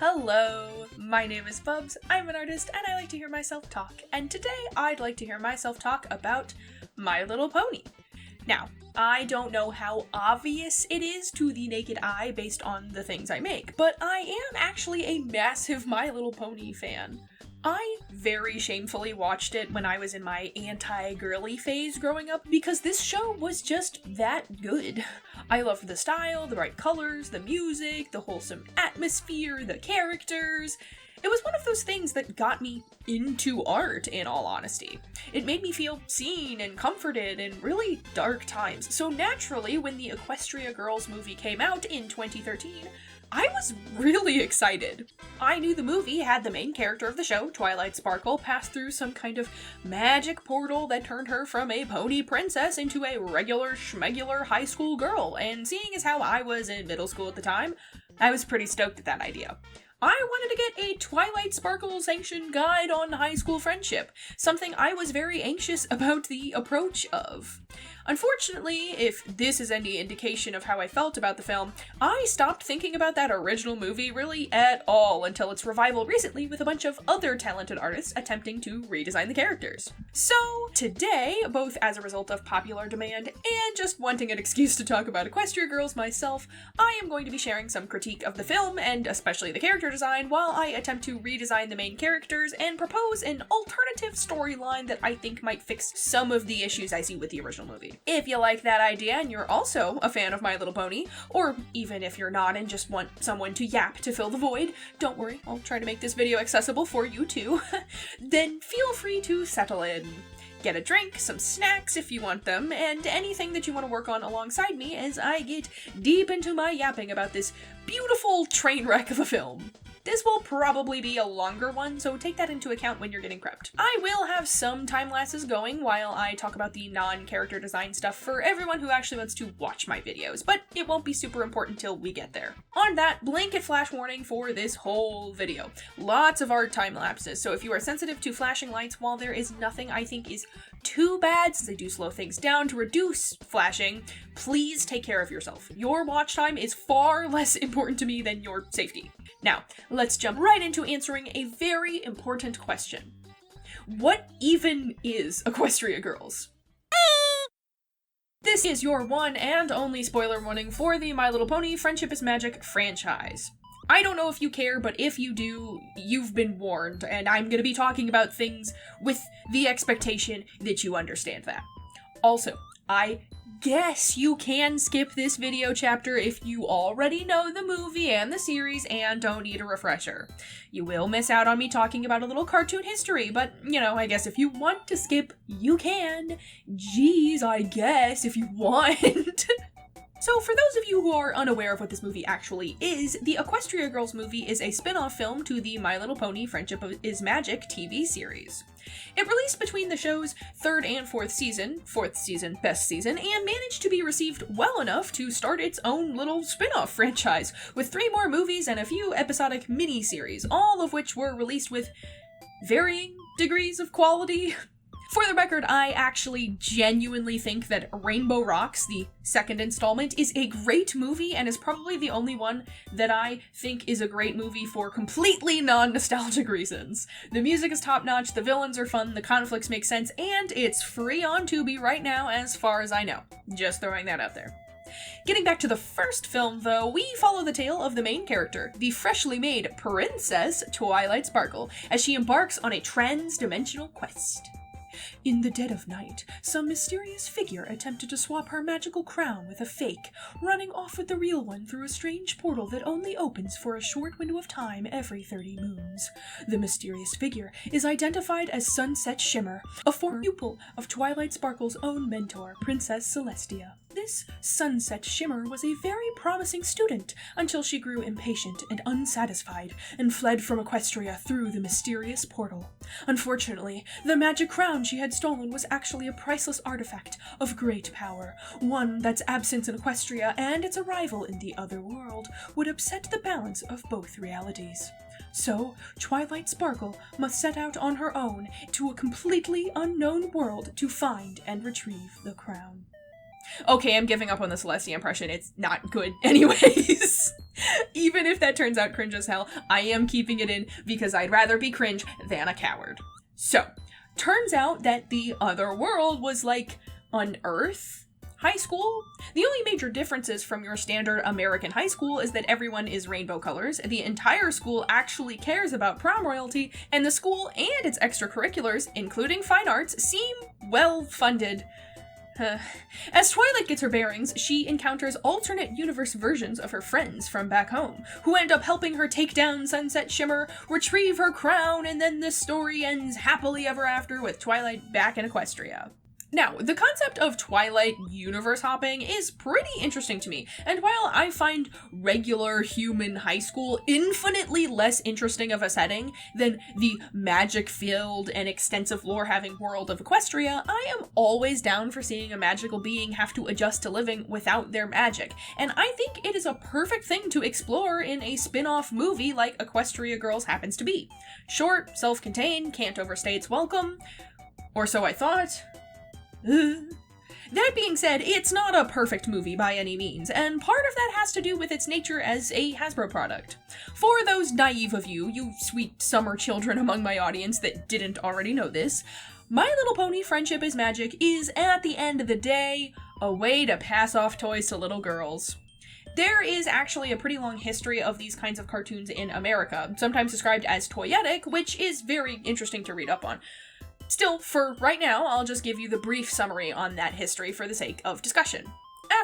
Hello, my name is Bubs, I'm an artist, and I like to hear myself talk, and today I'd like to hear myself talk about My Little Pony. Now, I don't know how obvious it is to the naked eye based on the things I make, but I am actually a massive My Little Pony fan. I very shamefully watched it when I was in my anti-girly phase growing up because this show was just that good. I loved the style, the bright colors, the music, the wholesome atmosphere, the characters. It was one of those things that got me into art, in all honesty. It made me feel seen and comforted in really dark times. So naturally, when the Equestria Girls movie came out in 2013, I was really excited. I knew the movie had the main character of the show, Twilight Sparkle, pass through some kind of magic portal that turned her from a pony princess into a regular schmegular high school girl, and seeing as how I was in middle school at the time, I was pretty stoked at that idea. I wanted to get a Twilight Sparkle sanctioned guide on high school friendship, something I was very anxious about the approach of. Unfortunately, if this is any indication of how I felt about the film, I stopped thinking about that original movie really at all until its revival recently with a bunch of other talented artists attempting to redesign the characters. So today, both as a result of popular demand and just wanting an excuse to talk about Equestria Girls myself, I am going to be sharing some critique of the film and especially the character design while I attempt to redesign the main characters and propose an alternative storyline that I think might fix some of the issues I see with the original movie. If you like that idea and you're also a fan of My Little Pony, or even if you're not and just want someone to yap to fill the void, don't worry, I'll try to make this video accessible for you too, then feel free to settle in. Get a drink, some snacks if you want them, and anything that you want to work on alongside me as I get deep into my yapping about this beautiful train wreck of a film. This will probably be a longer one, so take that into account when you're getting prepped. I will have some time lapses going while I talk about the non-character design stuff for everyone who actually wants to watch my videos, but it won't be super important till we get there. On that, blanket flash warning for this whole video. Lots of art time lapses, so if you are sensitive to flashing lights, while there is nothing I think is too bad, since they do slow things down to reduce flashing, please take care of yourself. Your watch time is far less important to me than your safety. Now, let's jump right into answering a very important question. What even is Equestria Girls? This is your one and only spoiler warning for the My Little Pony Friendship is Magic franchise. I don't know if you care, but if you do, you've been warned, and I'm gonna be talking about things with the expectation that you understand that. Also, I guess you can skip this video chapter if you already know the movie and the series and don't need a refresher. You will miss out on me talking about a little cartoon history, but, you know, I guess if you want to skip, you can. Geez, I guess if you want. So for those of you who are unaware of what this movie actually is, the Equestria Girls movie is a spin-off film to the My Little Pony Friendship is Magic TV series. It released between the show's third and fourth season best season, and managed to be received well enough to start its own little spin-off franchise, with 3 more movies and a few episodic mini-series, all of which were released with varying degrees of quality. For the record, I actually genuinely think that Rainbow Rocks, the second installment, is a great movie and is probably the only one that I think is a great movie for completely non-nostalgic reasons. The music is top-notch, the villains are fun, the conflicts make sense, and it's free on Tubi right now as far as I know. Just throwing that out there. Getting back to the first film, though, we follow the tale of the main character, the freshly made Princess Twilight Sparkle, as she embarks on a trans-dimensional quest. In the dead of night, some mysterious figure attempted to swap her magical crown with a fake, running off with the real one through a strange portal that only opens for a short window of time every 30 moons. The mysterious figure is identified as Sunset Shimmer, a former pupil of Twilight Sparkle's own mentor, Princess Celestia. This Sunset Shimmer was a very promising student until she grew impatient and unsatisfied and fled from Equestria through the mysterious portal. Unfortunately, the magic crown she had stolen was actually a priceless artifact of great power, one that's absence in Equestria and its arrival in the other world would upset the balance of both realities. So, Twilight Sparkle must set out on her own to a completely unknown world to find and retrieve the crown. Okay, I'm giving up on the Celestia impression. It's not good anyways. Even if that turns out cringe as hell, I am keeping it in because I'd rather be cringe than a coward. So, turns out that the other world was like on Earth high school. The only major differences from your standard American high school is that everyone is rainbow colors, the entire school actually cares about prom royalty, and the school and its extracurriculars, including fine arts, seem well funded. As Twilight gets her bearings, she encounters alternate universe versions of her friends from back home, who end up helping her take down Sunset Shimmer, retrieve her crown, and then the story ends happily ever after with Twilight back in Equestria. Now, the concept of Twilight universe hopping is pretty interesting to me, and while I find regular human high school infinitely less interesting of a setting than the magic-filled and extensive lore-having world of Equestria, I am always down for seeing a magical being have to adjust to living without their magic, and I think it is a perfect thing to explore in a spin-off movie like Equestria Girls happens to be. Short, self-contained, can't overstay its welcome, or so I thought. That being said, it's not a perfect movie by any means, and part of that has to do with its nature as a Hasbro product. For those naive of you, you sweet summer children among my audience that didn't already know this, My Little Pony Friendship is Magic is, at the end of the day, a way to pass off toys to little girls. There is actually a pretty long history of these kinds of cartoons in America, sometimes described as toyetic, which is very interesting to read up on. Still, for right now, I'll just give you the brief summary on that history for the sake of discussion.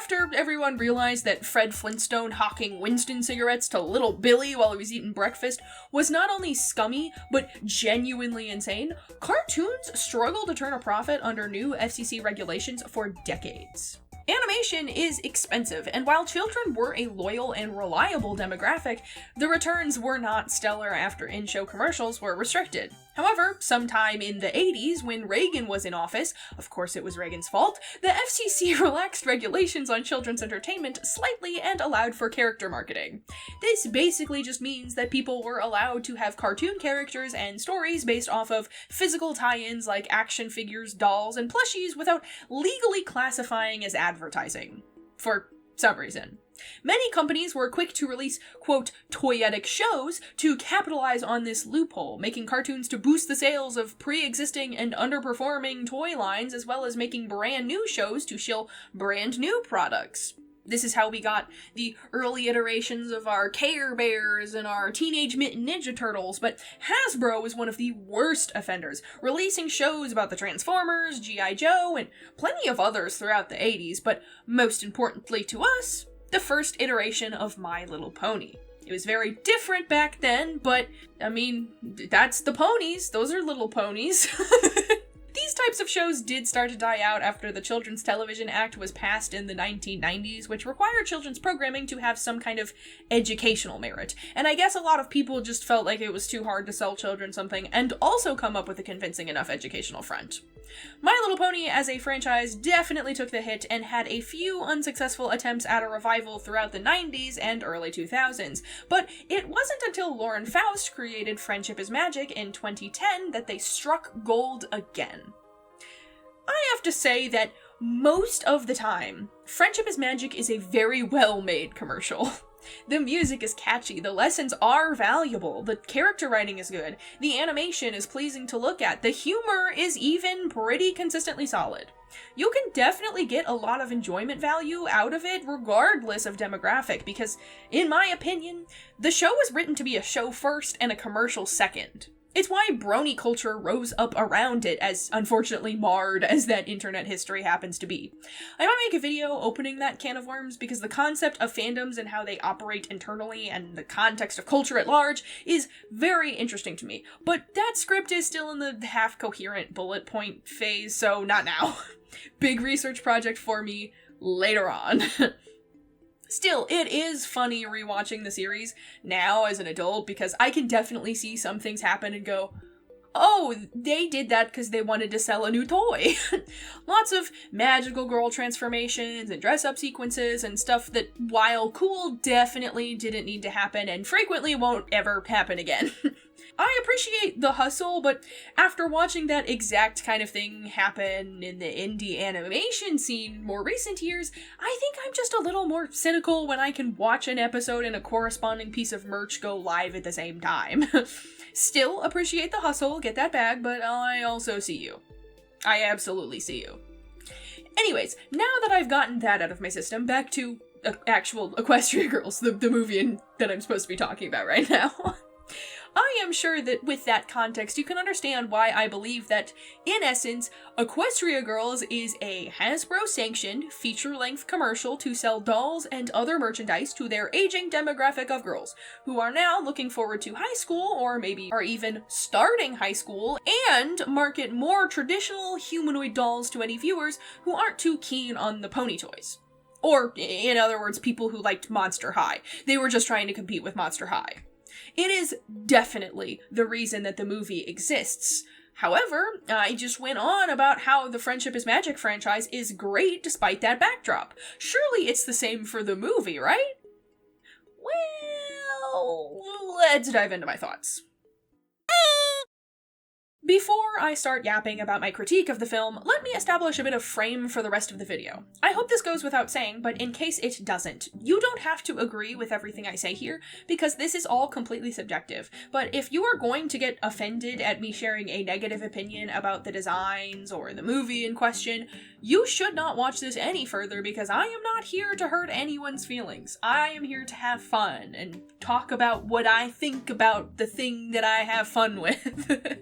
After everyone realized that Fred Flintstone hawking Winston cigarettes to little Billy while he was eating breakfast was not only scummy, but genuinely insane, cartoons struggled to turn a profit under new FCC regulations for decades. Animation is expensive, and while children were a loyal and reliable demographic, the returns were not stellar after in-show commercials were restricted. However, sometime in the 80s, when Reagan was in office, of course it was Reagan's fault, the FCC relaxed regulations on children's entertainment slightly and allowed for character marketing. This basically just means that people were allowed to have cartoon characters and stories based off of physical tie-ins like action figures, dolls, and plushies without legally classifying as advertising. For some reason. Many companies were quick to release, quote, toyetic shows to capitalize on this loophole, making cartoons to boost the sales of pre-existing and underperforming toy lines, as well as making brand new shows to shill brand new products. This is how we got the early iterations of our Care Bears and our Teenage Mutant Ninja Turtles, but Hasbro was one of the worst offenders, releasing shows about the Transformers, G.I. Joe, and plenty of others throughout the 80s, but most importantly to us, the first iteration of My Little Pony. It was very different back then, but, I mean, that's the ponies. Those are little ponies. These types of shows did start to die out after the Children's Television Act was passed in the 1990s, which required children's programming to have some kind of educational merit. And I guess a lot of people just felt like it was too hard to sell children something and also come up with a convincing enough educational front. My Little Pony as a franchise definitely took the hit and had a few unsuccessful attempts at a revival throughout the 90s and early 2000s, but it wasn't until Lauren Faust created Friendship is Magic in 2010 that they struck gold again. I have to say that most of the time, Friendship is Magic is a very well-made commercial. The music is catchy, the lessons are valuable, the character writing is good, the animation is pleasing to look at, the humor is even pretty consistently solid. You can definitely get a lot of enjoyment value out of it regardless of demographic, because, in my opinion, the show was written to be a show first and a commercial second. It's why brony culture rose up around it, as unfortunately marred as that internet history happens to be. I might make a video opening that can of worms because the concept of fandoms and how they operate internally and the context of culture at large is very interesting to me, but that script is still in the half-coherent bullet point phase, so not now. Big research project for me later on. Still, it is funny rewatching the series now as an adult because I can definitely see some things happen and go, oh, they did that because they wanted to sell a new toy. Lots of magical girl transformations and dress-up sequences and stuff that, while cool, definitely didn't need to happen and frequently won't ever happen again. I appreciate the hustle, but after watching that exact kind of thing happen in the indie animation scene more recent years, I think I'm just a little more cynical when I can watch an episode and a corresponding piece of merch go live at the same time. Still appreciate the hustle, get that bag, but I also see you. I absolutely see you. Anyways, now that I've gotten that out of my system, back to actual Equestria Girls, the movie that I'm supposed to be talking about right now. I am sure that with that context, you can understand why I believe that, in essence, Equestria Girls is a Hasbro-sanctioned, feature-length commercial to sell dolls and other merchandise to their aging demographic of girls, who are now looking forward to high school, or maybe are even starting high school, and market more traditional humanoid dolls to any viewers who aren't too keen on the pony toys. Or, in other words, people who liked Monster High. They were just trying to compete with Monster High. It is definitely the reason that the movie exists. However, I just went on about how the Friendship is Magic franchise is great despite that backdrop. Surely it's the same for the movie, right? Well, let's dive into my thoughts. Before I start yapping about my critique of the film, let me establish a bit of frame for the rest of the video. I hope this goes without saying, but in case it doesn't, you don't have to agree with everything I say here, because this is all completely subjective. But if you are going to get offended at me sharing a negative opinion about the designs or the movie in question, you should not watch this any further, because I am not here to hurt anyone's feelings. I am here to have fun and talk about what I think about the thing that I have fun with.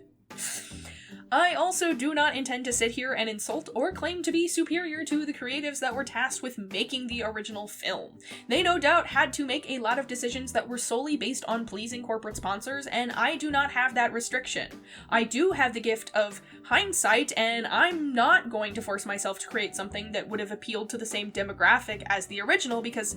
I also do not intend to sit here and insult or claim to be superior to the creatives that were tasked with making the original film. They no doubt had to make a lot of decisions that were solely based on pleasing corporate sponsors, and I do not have that restriction. I do have the gift of hindsight, and I'm not going to force myself to create something that would have appealed to the same demographic as the original, because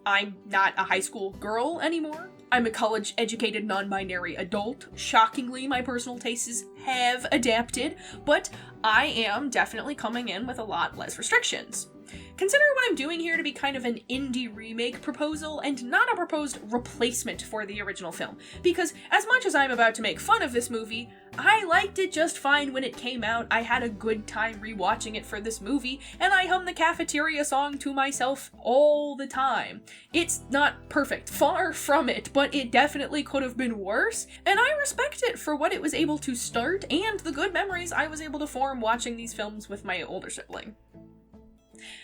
I'm not a high school girl anymore. I'm a college-educated non-binary adult. Shockingly, my personal tastes have adapted, but I am definitely coming in with a lot less restrictions. Consider what I'm doing here to be kind of an indie remake proposal and not a proposed replacement for the original film, because as much as I'm about to make fun of this movie, I liked it just fine when it came out. I had a good time rewatching it for this movie, and I hum the cafeteria song to myself all the time. It's not perfect, far from it, but it definitely could have been worse, and I respect it for what it was able to start and the good memories I was able to form watching these films with my older sibling.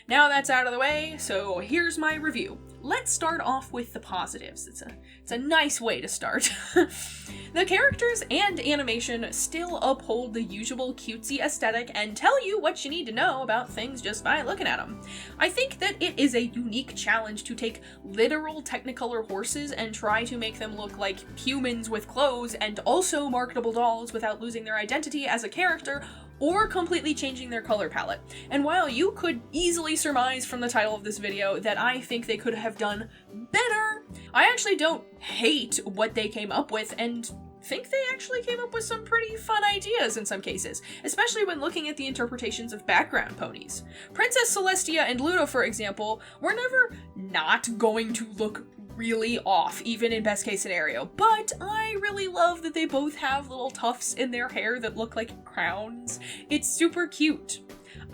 Now that's out of the way, so here's my review. Let's start off with the positives. It's a nice way to start. The characters and animation still uphold the usual cutesy aesthetic and tell you what you need to know about things just by looking at them. I think that it is a unique challenge to take literal Technicolor horses and try to make them look like humans with clothes and also marketable dolls without losing their identity as a character or completely changing their color palette. And while you could easily surmise from the title of this video that I think they could have done better, I actually don't hate what they came up with and think they actually came up with some pretty fun ideas in some cases, especially when looking at the interpretations of background ponies. Princess Celestia and Ludo, for example, were never not going to look really off, even in best case scenario, but I really love that they both have little tufts in their hair that look like crowns. It's super cute.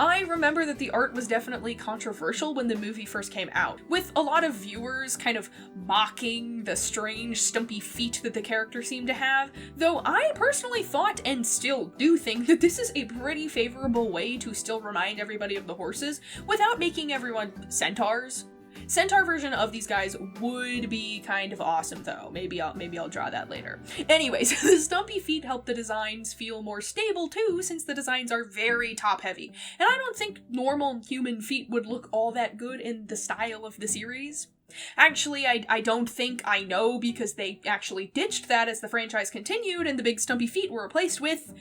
I remember that the art was definitely controversial when the movie first came out, with a lot of viewers kind of mocking the strange stumpy feet that the character seemed to have, though I personally thought and still do think that this is a pretty favorable way to still remind everybody of the horses without making everyone centaurs. Centaur version of these guys would be kind of awesome though. Maybe I'll draw that later. Anyways, the stumpy feet help the designs feel more stable too, since the designs are very top heavy. And I don't think normal human feet would look all that good in the style of the series. Actually, I don't think I know, because they actually ditched that as the franchise continued and the big stumpy feet were replaced with,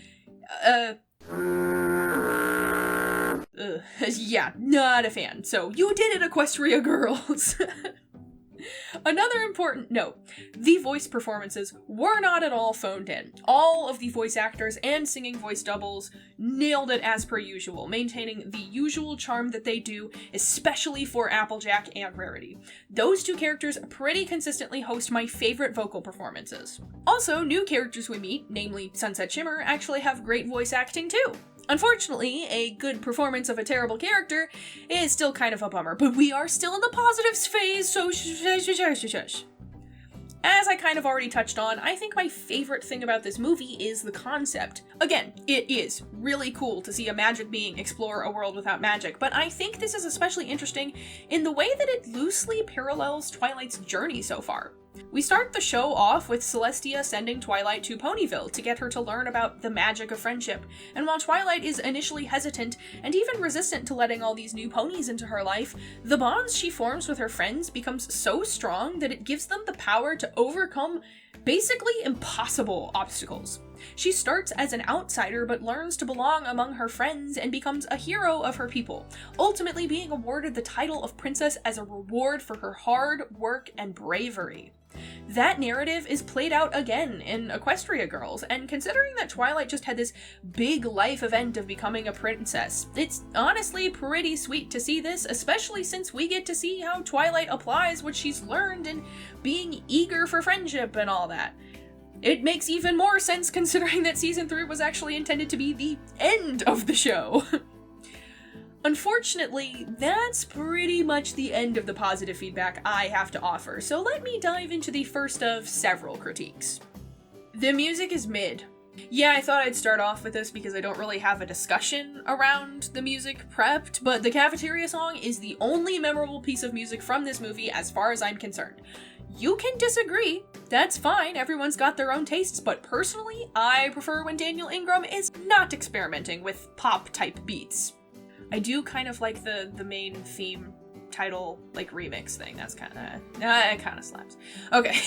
yeah, not a fan. So, you did it, Equestria Girls! Another important note, the voice performances were not at all phoned in. All of the voice actors and singing voice doubles nailed it as per usual, maintaining the usual charm that they do, especially for Applejack and Rarity. Those two characters pretty consistently host my favorite vocal performances. Also, new characters we meet, namely Sunset Shimmer, actually have great voice acting too. Unfortunately, a good performance of a terrible character is still kind of a bummer, but we are still in the positives phase, so shush. As I kind of already touched on, I think my favorite thing about this movie is the concept. Again, it is really cool to see a magic being explore a world without magic, but I think this is especially interesting in the way that it loosely parallels Twilight's journey so far. We start the show off with Celestia sending Twilight to Ponyville to get her to learn about the magic of friendship, and while Twilight is initially hesitant and even resistant to letting all these new ponies into her life, the bonds she forms with her friends becomes so strong that it gives them the power to overcome basically impossible obstacles. She starts as an outsider but learns to belong among her friends and becomes a hero of her people, ultimately being awarded the title of princess as a reward for her hard work and bravery. That narrative is played out again in Equestria Girls, and considering that Twilight just had this big life event of becoming a princess, it's honestly pretty sweet to see this, especially since we get to see how Twilight applies what she's learned in being eager for friendship and all that. It makes even more sense considering that season 3 was actually intended to be the end of the show. Unfortunately, that's pretty much the end of the positive feedback I have to offer, so let me dive into the first of several critiques. The music is mid. Yeah, I thought I'd start off with this because I don't really have a discussion around the music prepped, but the cafeteria song is the only memorable piece of music from this movie as far as I'm concerned. You can disagree, that's fine, everyone's got their own tastes, but personally, I prefer when Daniel Ingram is not experimenting with pop-type beats. I do kind of like the main theme title, like, remix thing. That's kind of, it kind of slaps. Okay,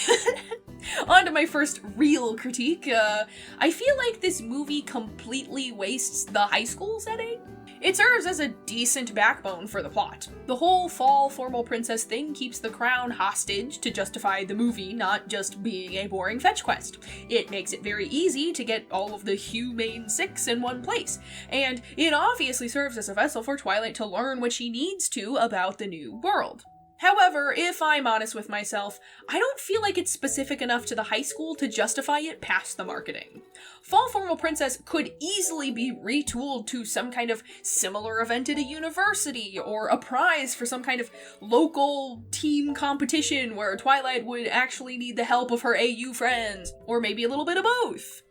on to my first real critique. I feel like this movie completely wastes the high school setting. It serves as a decent backbone for the plot. The whole fall formal princess thing keeps the crown hostage to justify the movie not just being a boring fetch quest. It makes it very easy to get all of the humane six in one place, and it obviously serves as a vessel for Twilight to learn what she needs to about the new world. However, if I'm honest with myself, I don't feel like it's specific enough to the high school to justify it past the marketing. Fall Formal Princess could easily be retooled to some kind of similar event at a university, or a prize for some kind of local team competition where Twilight would actually need the help of her AU friends, or maybe a little bit of both.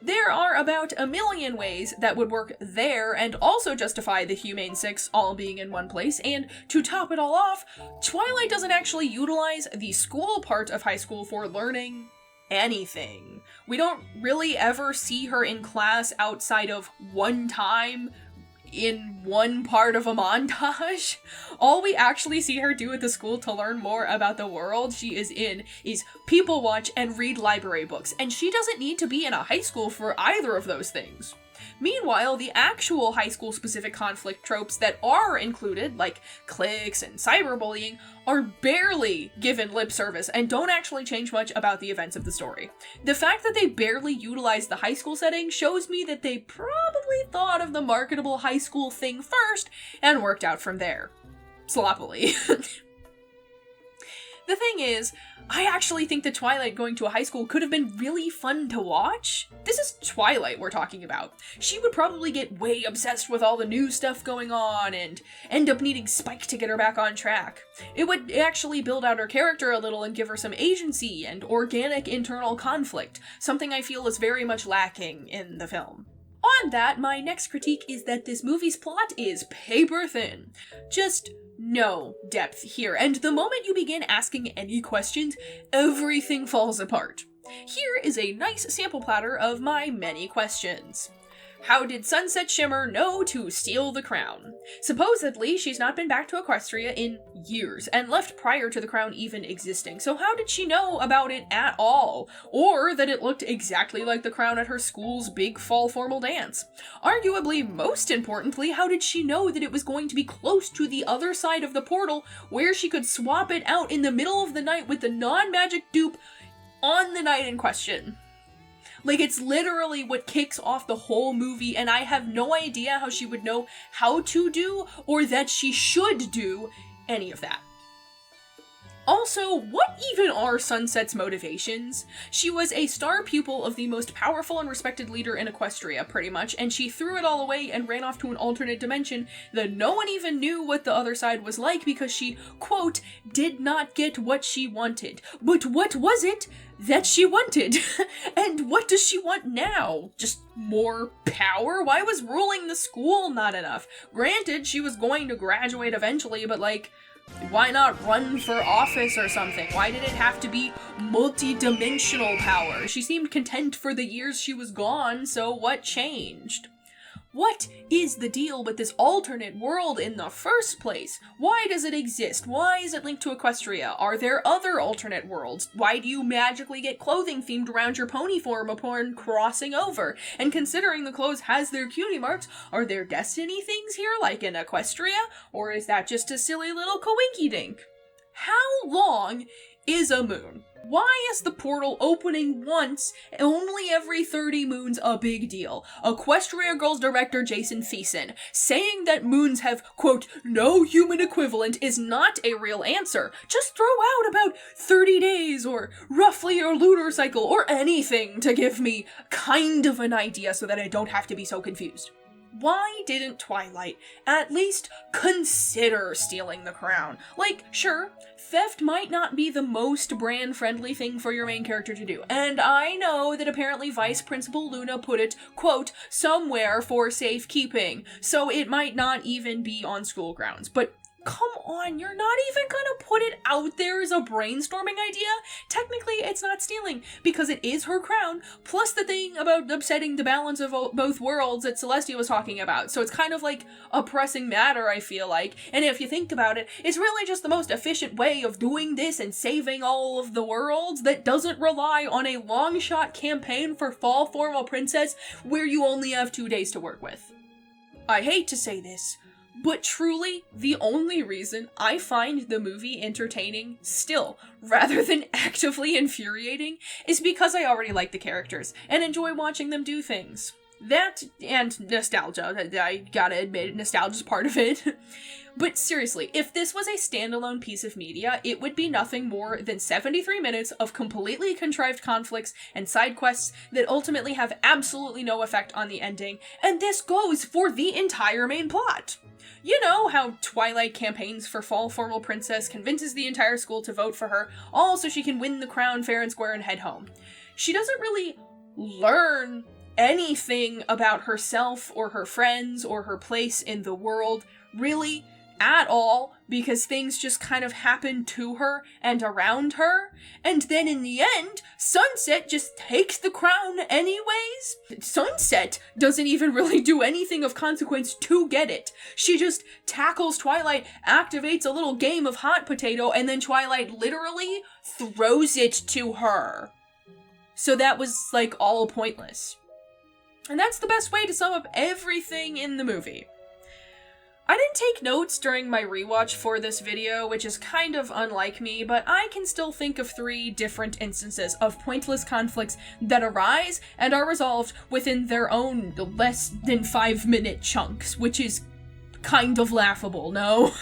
There are about a million ways that would work there and also justify the Humane Six all being in one place, and to top it all off, Twilight doesn't actually utilize the school part of high school for learning anything. We don't really ever see her in class outside of one time in one part of a montage. All we actually see her do at the school to learn more about the world she is in is people watch and read library books, and she doesn't need to be in a high school for either of those things. Meanwhile, the actual high school specific conflict tropes that are included, like cliques and cyberbullying, are barely given lip service and don't actually change much about the events of the story. The fact that they barely utilize the high school setting shows me that they probably thought of the marketable high school thing first and worked out from there. Sloppily. The thing is, I actually think that Twilight going to a high school could have been really fun to watch. This is Twilight we're talking about. She would probably get way obsessed with all the new stuff going on and end up needing Spike to get her back on track. It would actually build out her character a little and give her some agency and organic internal conflict, something I feel is very much lacking in the film. On that, my next critique is that this movie's plot is paper thin. Just no depth here, and the moment you begin asking any questions, everything falls apart. Here is a nice sample platter of my many questions. How did Sunset Shimmer know to steal the crown? Supposedly, she's not been back to Equestria in years, and left prior to the crown even existing, so how did she know about it at all? Or that it looked exactly like the crown at her school's big fall formal dance? Arguably, most importantly, how did she know that it was going to be close to the other side of the portal, where she could swap it out in the middle of the night with the non-magic dupe on the night in question? Like, it's literally what kicks off the whole movie, and I have no idea how she would know how to do, or that she should do, any of that. Also, what even are Sunset's motivations? She was a star pupil of the most powerful and respected leader in Equestria, pretty much, and she threw it all away and ran off to an alternate dimension that no one even knew what the other side was like because she, quote, did not get what she wanted. But what was it that she wanted? And what does she want now? Just more power? Why was ruling the school not enough? Granted, she was going to graduate eventually, but like, why not run for office or something? Why did it have to be multi-dimensional power? She seemed content for the years she was gone, so what changed? What is the deal with this alternate world in the first place? Why does it exist? Why is it linked to Equestria? Are there other alternate worlds? Why do you magically get clothing themed around your pony form upon crossing over? And considering the clothes has their cutie marks, are there destiny things here like in Equestria? Or is that just a silly little coinky-dink? How long is a moon? Why is the portal opening once, only every 30 moons, a big deal? Equestria Girls director Jason Thiessen saying that moons have, quote, no human equivalent is not a real answer. Just throw out about 30 days, or roughly your lunar cycle, or anything to give me kind of an idea so that I don't have to be so confused. Why didn't Twilight at least consider stealing the crown? Like, sure, theft might not be the most brand-friendly thing for your main character to do, and I know that apparently Vice Principal Luna put it, quote, somewhere for safekeeping, so it might not even be on school grounds, but come on, you're not even gonna put it out there as a brainstorming idea? Technically, it's not stealing, because it is her crown, plus the thing about upsetting the balance of both worlds that Celestia was talking about, so it's kind of like a pressing matter, I feel like, and if you think about it, it's really just the most efficient way of doing this and saving all of the worlds that doesn't rely on a long-shot campaign for Fall Formal Princess where you only have 2 days to work with. I hate to say this, but truly, the only reason I find the movie entertaining still, rather than actively infuriating, is because I already like the characters, and enjoy watching them do things. That, and nostalgia, I gotta admit, nostalgia's part of it. But seriously, if this was a standalone piece of media, it would be nothing more than 73 minutes of completely contrived conflicts and side quests that ultimately have absolutely no effect on the ending, and this goes for the entire main plot. You know how Twilight campaigns for Fall Formal Princess, convinces the entire school to vote for her, all so she can win the crown fair and square and head home. She doesn't really learn anything about herself or her friends or her place in the world, really, at all, because things just kind of happen to her and around her, and then in the end, Sunset just takes the crown anyways. Sunset doesn't even really do anything of consequence to get it. She just tackles Twilight, activates a little game of hot potato, and then Twilight literally throws it to her. So that was, like, all pointless. And that's the best way to sum up everything in the movie. I didn't take notes during my rewatch for this video, which is kind of unlike me, but I can still think of 3 different instances of pointless conflicts that arise and are resolved within their own less than 5-minute chunks, which is kind of laughable, no?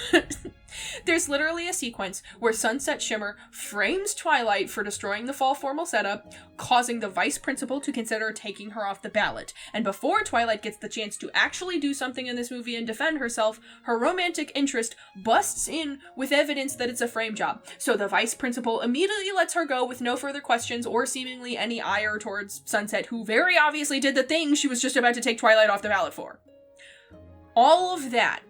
There's literally a sequence where Sunset Shimmer frames Twilight for destroying the fall formal setup, causing the vice principal to consider taking her off the ballot. And before Twilight gets the chance to actually do something in this movie and defend herself, her romantic interest busts in with evidence that it's a frame job. So the vice principal immediately lets her go with no further questions or seemingly any ire towards Sunset, who very obviously did the thing she was just about to take Twilight off the ballot for. All of that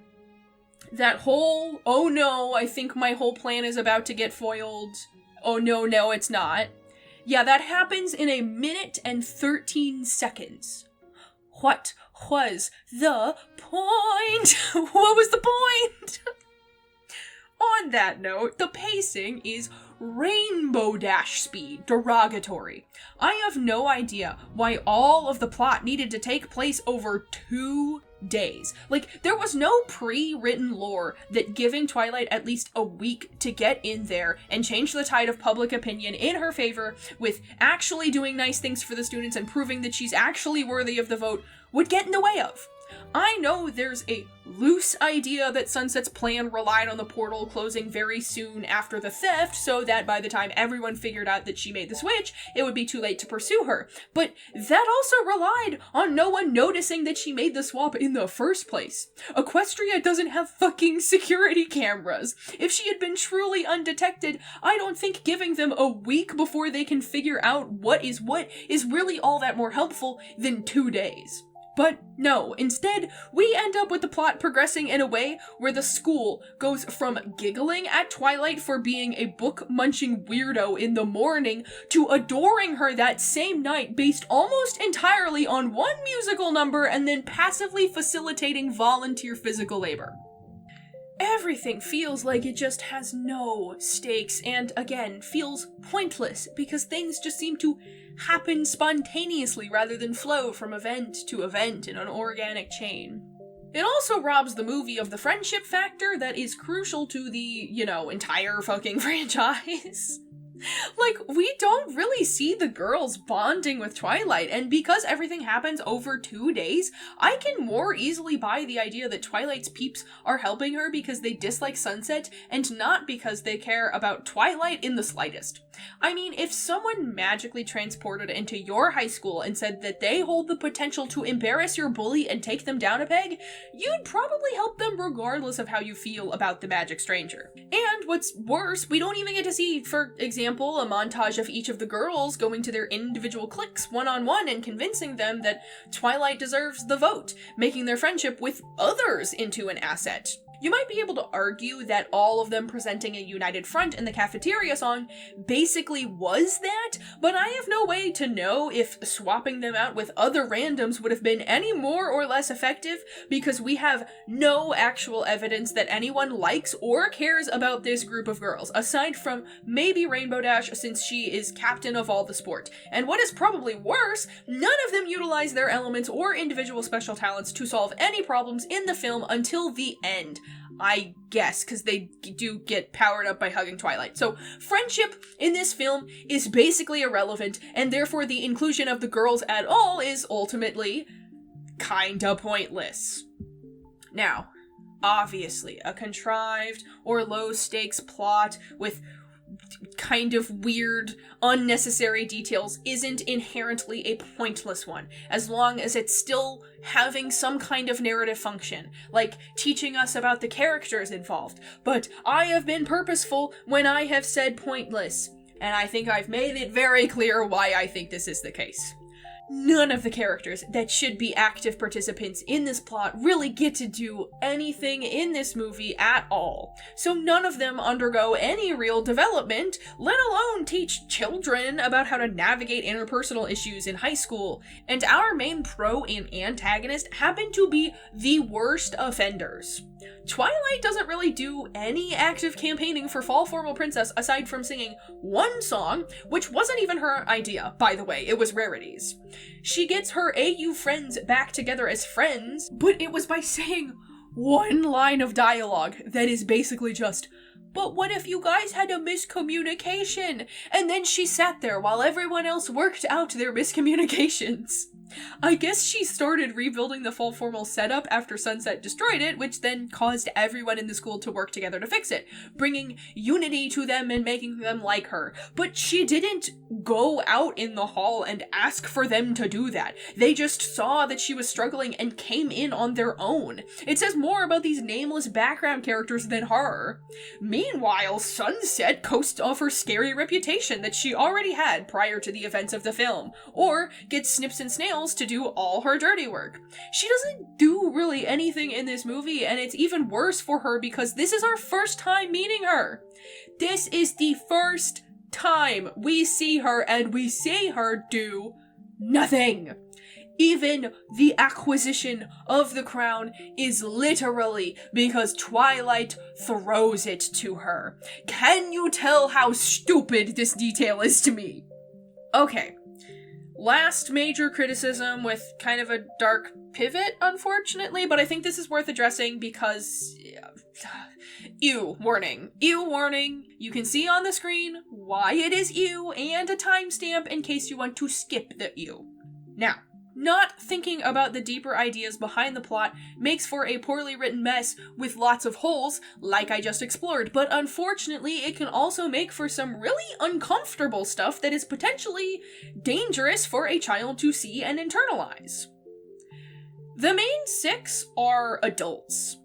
whole, oh no, I think my whole plan is about to get foiled, oh no, it's not. Yeah, that happens in 1 minute and 13 seconds. What was the point? What was the point? On that note, the pacing is rainbow dash speed derogatory. I have no idea why all of the plot needed to take place over 2 days. Like, there was no pre-written lore that giving Twilight at least a week to get in there and change the tide of public opinion in her favor with actually doing nice things for the students and proving that she's actually worthy of the vote would get in the way of. I know there's a loose idea that Sunset's plan relied on the portal closing very soon after the theft, so that by the time everyone figured out that she made the switch, it would be too late to pursue her. But that also relied on no one noticing that she made the swap in the first place. Equestria doesn't have fucking security cameras. If she had been truly undetected, I don't think giving them a week before they can figure out what is really all that more helpful than 2 days. But no, instead, we end up with the plot progressing in a way where the school goes from giggling at Twilight for being a book-munching weirdo in the morning to adoring her that same night based almost entirely on one musical number and then passively facilitating volunteer physical labor. Everything feels like it just has no stakes and, again, feels pointless because things just seem to happen spontaneously rather than flow from event to event in an organic chain. It also robs the movie of the friendship factor that is crucial to the, entire fucking franchise. Like, we don't really see the girls bonding with Twilight, and because everything happens over 2 days, I can more easily buy the idea that Twilight's peeps are helping her because they dislike Sunset, and not because they care about Twilight in the slightest. I mean, if someone magically transported into your high school and said that they hold the potential to embarrass your bully and take them down a peg, you'd probably help them regardless of how you feel about the magic stranger. And what's worse, we don't even get to see, for example, a montage of each of the girls going to their individual cliques one-on-one and convincing them that Twilight deserves the vote, making their friendship with others into an asset. You might be able to argue that all of them presenting a united front in the cafeteria song basically was that, but I have no way to know if swapping them out with other randoms would have been any more or less effective because we have no actual evidence that anyone likes or cares about this group of girls, aside from maybe Rainbow Dash since she is captain of all the sport. And what is probably worse, none of them utilize their elements or individual special talents to solve any problems in the film until the end. I guess, because they do get powered up by hugging Twilight. So, friendship in this film is basically irrelevant, and therefore the inclusion of the girls at all is ultimately kinda pointless. Now, obviously, a contrived or low-stakes plot with kind of weird, unnecessary details isn't inherently a pointless one, as long as it's still having some kind of narrative function, like teaching us about the characters involved. But I have been purposeful when I have said pointless, and I think I've made it very clear why I think this is the case. None of the characters that should be active participants in this plot really get to do anything in this movie at all. So none of them undergo any real development, let alone teach children about how to navigate interpersonal issues in high school. And our main pro and antagonist happen to be the worst offenders. Twilight doesn't really do any active campaigning for Fall Formal Princess aside from singing one song, which wasn't even her idea, by the way, it was Rarity's. She gets her AU friends back together as friends, but it was by saying one line of dialogue that is basically just, "But what if you guys had a miscommunication?" And then she sat there while everyone else worked out their miscommunications. I guess she started rebuilding the Fall Formal setup after Sunset destroyed it, which then caused everyone in the school to work together to fix it, bringing unity to them and making them like her. But she didn't go out in the hall and ask for them to do that. They just saw that she was struggling and came in on their own. It says more about these nameless background characters than her. Meanwhile, Sunset coasts off her scary reputation that she already had prior to the events of the film, or gets Snips and Snails to do all her dirty work. She doesn't do really anything in this movie, and it's even worse for her because this is our first time meeting her. This is the first time we see her, and we see her do nothing. Even the acquisition of the crown is literally because Twilight throws it to her. Can you tell how stupid this detail is to me? Okay. Last major criticism with kind of a dark pivot, unfortunately, but I think this is worth addressing because... ew warning. Ew warning. You can see on the screen why it is ew and a timestamp in case you want to skip the ew. Now, not thinking about the deeper ideas behind the plot makes for a poorly written mess with lots of holes, like I just explored, but unfortunately it can also make for some really uncomfortable stuff that is potentially dangerous for a child to see and internalize. The main 6 are adults.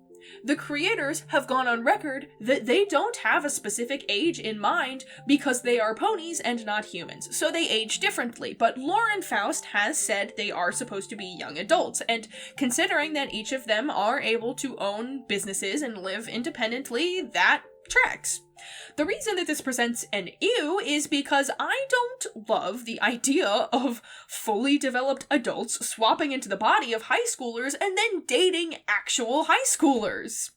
The creators have gone on record that they don't have a specific age in mind because they are ponies and not humans, so they age differently, but Lauren Faust has said they are supposed to be young adults, and considering that each of them are able to own businesses and live independently, that tracks. The reason that this presents an ew is because I don't love the idea of fully developed adults swapping into the body of high schoolers and then dating actual high schoolers.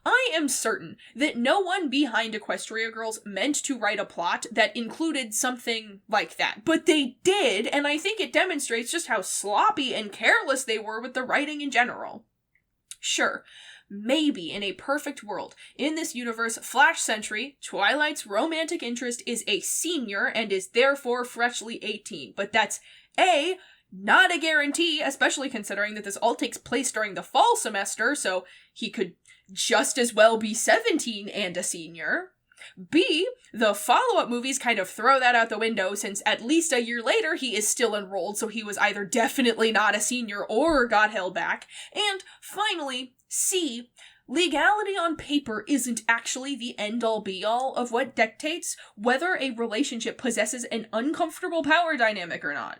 I am certain that no one behind Equestria Girls meant to write a plot that included something like that, but they did, and I think it demonstrates just how sloppy and careless they were with the writing in general. Sure, maybe in a perfect world, in this universe, Flash Sentry, Twilight's romantic interest is a senior and is therefore freshly 18, but that's A, not a guarantee, especially considering that this all takes place during the fall semester, so he could just as well be 17 and a senior. B, the follow-up movies kind of throw that out the window since at least a year later he is still enrolled, so he was either definitely not a senior or got held back. And finally, C, legality on paper isn't actually the end-all be-all of what dictates whether a relationship possesses an uncomfortable power dynamic or not.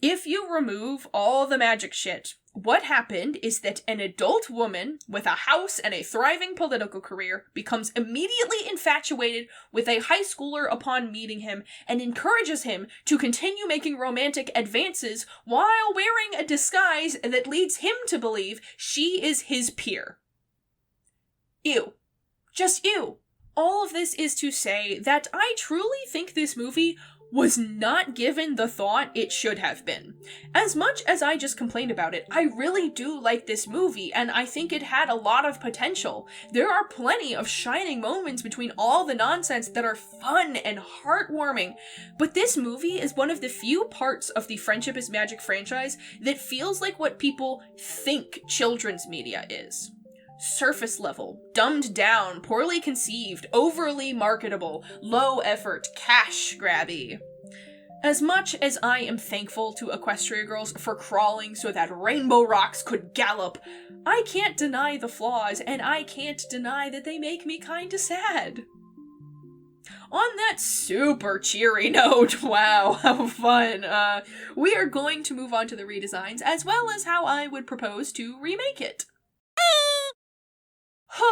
If you remove all the magic shit, what happened is that an adult woman with a house and a thriving political career becomes immediately infatuated with a high schooler upon meeting him and encourages him to continue making romantic advances while wearing a disguise that leads him to believe she is his peer. Ew. Just ew. All of this is to say that I truly think this movie was not given the thought it should have been. As much as I just complained about it, I really do like this movie, and I think it had a lot of potential. There are plenty of shining moments between all the nonsense that are fun and heartwarming, but this movie is one of the few parts of the Friendship is Magic franchise that feels like what people think children's media is. Surface level, dumbed down, poorly conceived, overly marketable, low effort, cash grabby. As much as I am thankful to Equestria Girls for crawling so that Rainbow Rocks could gallop, I can't deny the flaws, and I can't deny that they make me kinda sad. On that super cheery note, wow, how fun, we are going to move on to the redesigns, as well as how I would propose to remake it.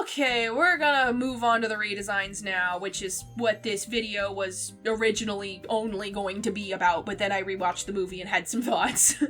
Okay, we're gonna move on to the redesigns now, which is what this video was originally only going to be about, but then I rewatched the movie and had some thoughts.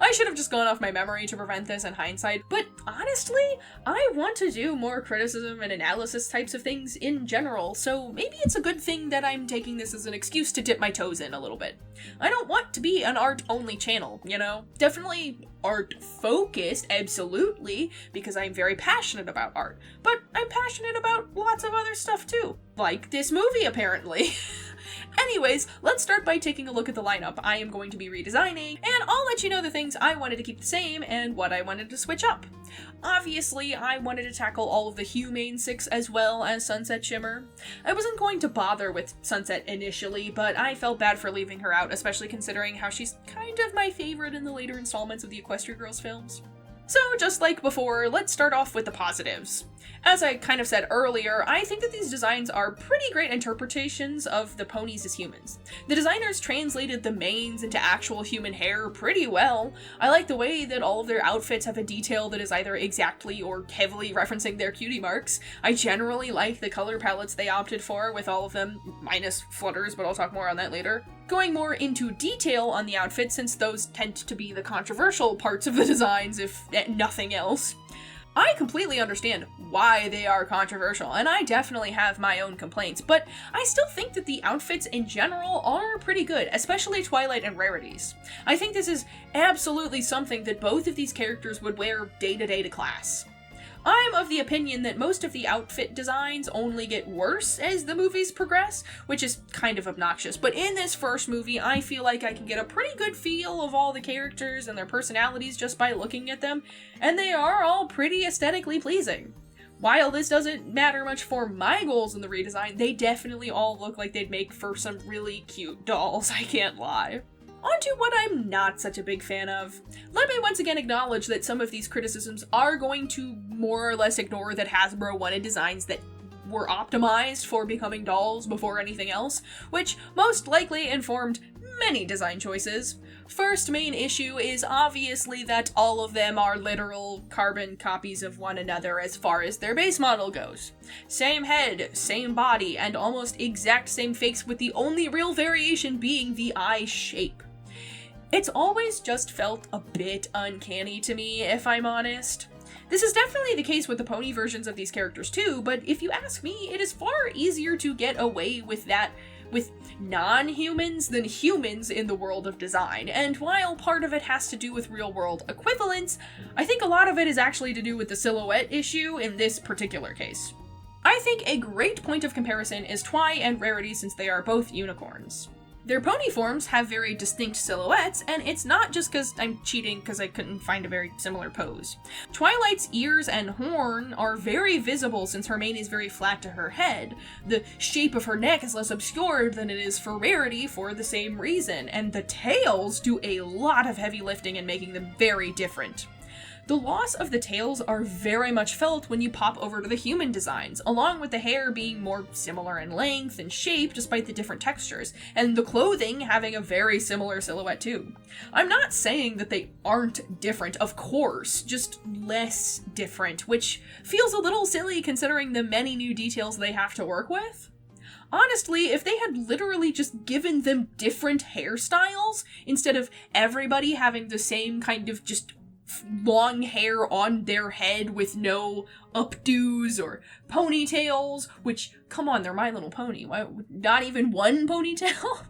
I should have just gone off my memory to prevent this in hindsight, but honestly, I want to do more criticism and analysis types of things in general, so maybe it's a good thing that I'm taking this as an excuse to dip my toes in a little bit. I don't want to be an art-only channel, you know? Definitely art-focused, absolutely, because I'm very passionate about art, but I'm passionate about lots of other stuff too. Like this movie, apparently. Anyways, let's start by taking a look at the lineup. I am going to be redesigning, and I'll let you know the things I wanted to keep the same and what I wanted to switch up. Obviously, I wanted to tackle all of the Humane 6 as well as Sunset Shimmer. I wasn't going to bother with Sunset initially, but I felt bad for leaving her out, especially considering how she's kind of my favorite in the later installments of the Equestria Girls films. So, just like before, let's start off with the positives. As I kind of said earlier, I think that these designs are pretty great interpretations of the ponies as humans. The designers translated the manes into actual human hair pretty well. I like the way that all of their outfits have a detail that is either exactly or heavily referencing their cutie marks. I generally like the color palettes they opted for, with all of them, minus flutters, but I'll talk more on that later. Going more into detail on the outfits, since those tend to be the controversial parts of the designs, if nothing else, I completely understand why they are controversial, and I definitely have my own complaints, but I still think that the outfits in general are pretty good, especially Twilight and Rarity's. I think this is absolutely something that both of these characters would wear day to day to class. I'm of the opinion that most of the outfit designs only get worse as the movies progress, which is kind of obnoxious, but in this first movie, I feel like I can get a pretty good feel of all the characters and their personalities just by looking at them, and they are all pretty aesthetically pleasing. While this doesn't matter much for my goals in the redesign, they definitely all look like they'd make for some really cute dolls, I can't lie. On to what I'm not such a big fan of. Let me once again acknowledge that some of these criticisms are going to more or less ignore that Hasbro wanted designs that were optimized for becoming dolls before anything else, which most likely informed many design choices. First main issue is obviously that all of them are literal carbon copies of one another as far as their base model goes. Same head, same body, and almost exact same face, with the only real variation being the eye shape. It's always just felt a bit uncanny to me, if I'm honest. This is definitely the case with the pony versions of these characters too, but if you ask me, it is far easier to get away with that with non-humans than humans in the world of design, and while part of it has to do with real-world equivalence, I think a lot of it is actually to do with the silhouette issue in this particular case. I think a great point of comparison is Twi and Rarity, since they are both unicorns. Their pony forms have very distinct silhouettes, and it's not just because I'm cheating because I couldn't find a very similar pose. Twilight's ears and horn are very visible since her mane is very flat to her head. The shape of her neck is less obscured than it is for Rarity for the same reason, and the tails do a lot of heavy lifting in making them very different. The loss of the tails are very much felt when you pop over to the human designs, along with the hair being more similar in length and shape despite the different textures, and the clothing having a very similar silhouette too. I'm not saying that they aren't different, of course, just less different, which feels a little silly considering the many new details they have to work with. Honestly, if they had literally just given them different hairstyles, instead of everybody having the same kind of just long hair on their head with no updos or ponytails, which, come on, they're My Little Pony. Why, not even one ponytail?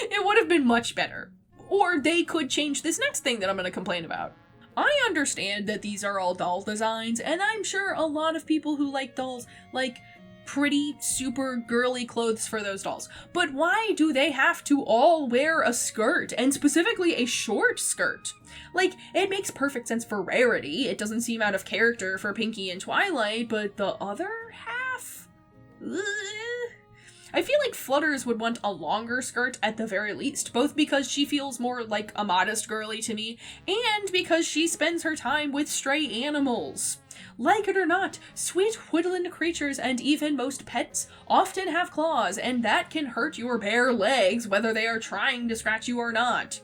It would have been much better. Or they could change this next thing that I'm going to complain about. I understand that these are all doll designs, and I'm sure a lot of people who like dolls like pretty, super girly clothes for those dolls. But why do they have to all wear a skirt, and specifically a short skirt? Like, it makes perfect sense for Rarity, it doesn't seem out of character for Pinkie and Twilight, but the other half? Ugh. I feel like Flutters would want a longer skirt at the very least, both because she feels more like a modest girly to me, and because she spends her time with stray animals. Like it or not, sweet woodland creatures and even most pets often have claws, and that can hurt your bare legs whether they are trying to scratch you or not.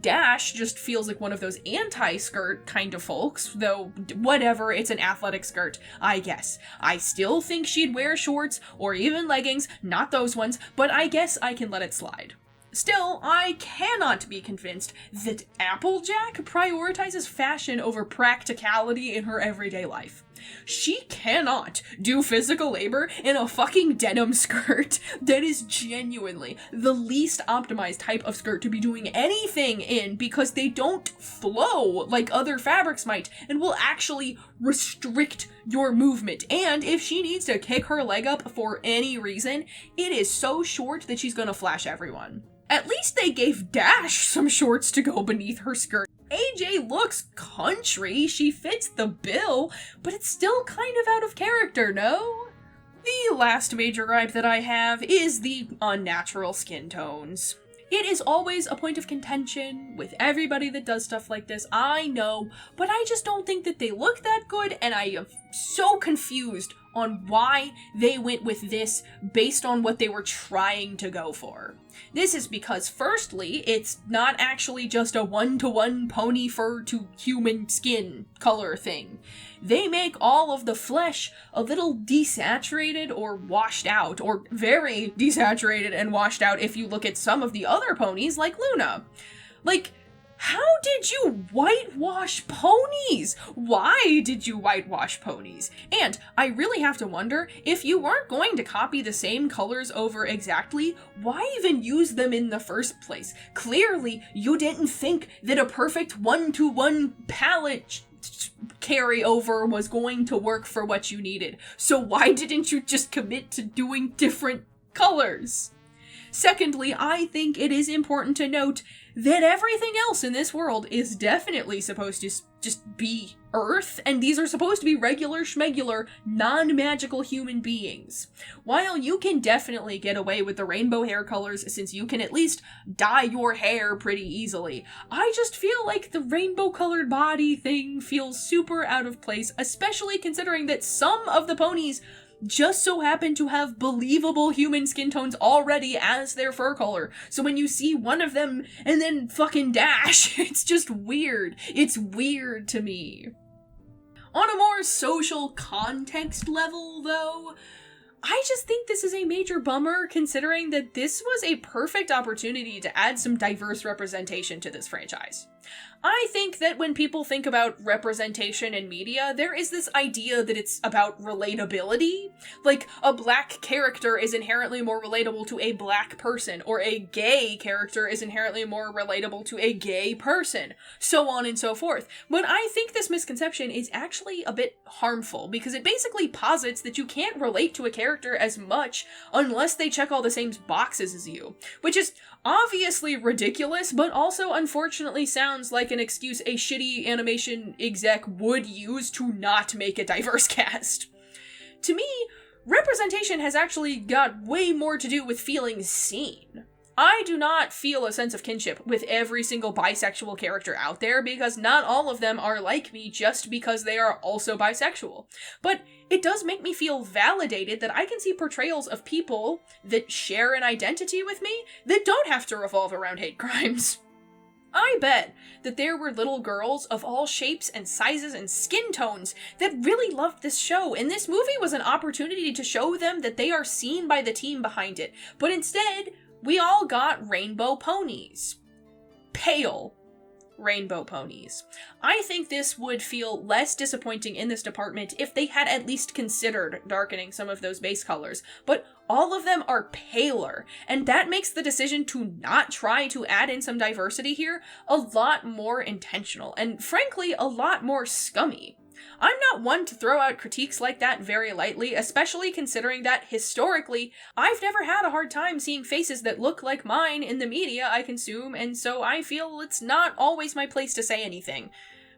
Dash just feels like one of those anti-skirt kind of folks, though whatever, it's an athletic skirt, I guess. I still think she'd wear shorts or even leggings, not those ones, but I guess I can let it slide. Still, I cannot be convinced that Applejack prioritizes fashion over practicality in her everyday life. She cannot do physical labor in a fucking denim skirt that is genuinely the least optimized type of skirt to be doing anything in, because they don't flow like other fabrics might and will actually restrict your movement. And if she needs to kick her leg up for any reason, it is so short that she's gonna flash everyone. At least they gave Dash some shorts to go beneath her skirt. AJ looks country, she fits the bill, but it's still kind of out of character, no? The last major gripe that I have is the unnatural skin tones. It is always a point of contention with everybody that does stuff like this, I know, but I just don't think that they look that good, and I am so confused on why they went with this based on what they were trying to go for. This is because, firstly, it's not actually just a one-to-one pony fur to human skin color thing. they make all of the flesh a little desaturated or washed out, or very desaturated and washed out if you look at some of the other ponies like Luna. Like, how did you whitewash ponies? Why did you whitewash ponies? And I really have to wonder, if you weren't going to copy the same colors over exactly, why even use them in the first place? Clearly, you didn't think that a perfect one-to-one palette carryover was going to work for what you needed. So why didn't you just commit to doing different colors? Secondly, I think it is important to note that everything else in this world is definitely supposed to just be Earth, and these are supposed to be regular schmegular, non-magical human beings. While you can definitely get away with the rainbow hair colors since you can at least dye your hair pretty easily, I just feel like the rainbow-colored body thing feels super out of place, especially considering that some of the ponies just so happen to have believable human skin tones already as their fur color. So when you see one of them and then fucking dash, it's just weird. It's weird to me. On a more social context level, though, I just think this is a major bummer, considering that this was a perfect opportunity to add some diverse representation to this franchise. I think that when people think about representation in media, there is this idea that it's about relatability. Like, a black character is inherently more relatable to a black person, or a gay character is inherently more relatable to a gay person, so on and so forth. But I think this misconception is actually a bit harmful, because it basically posits that you can't relate to a character as much unless they check all the same boxes as you, which is obviously ridiculous, but also unfortunately sounds like an excuse a shitty animation exec would use to not make a diverse cast. To me, representation has actually got way more to do with feeling seen. I do not feel a sense of kinship with every single bisexual character out there, because not all of them are like me just because they are also bisexual. But it does make me feel validated that I can see portrayals of people that share an identity with me that don't have to revolve around hate crimes. I bet that there were little girls of all shapes and sizes and skin tones that really loved this show, and this movie was an opportunity to show them that they are seen by the team behind it. But instead, we all got rainbow ponies. Pale rainbow ponies. I think this would feel less disappointing in this department if they had at least considered darkening some of those base colors, but all of them are paler, and that makes the decision to not try to add in some diversity here a lot more intentional, and frankly, a lot more scummy. I'm not one to throw out critiques like that very lightly, especially considering that, historically, I've never had a hard time seeing faces that look like mine in the media I consume, and so I feel it's not always my place to say anything.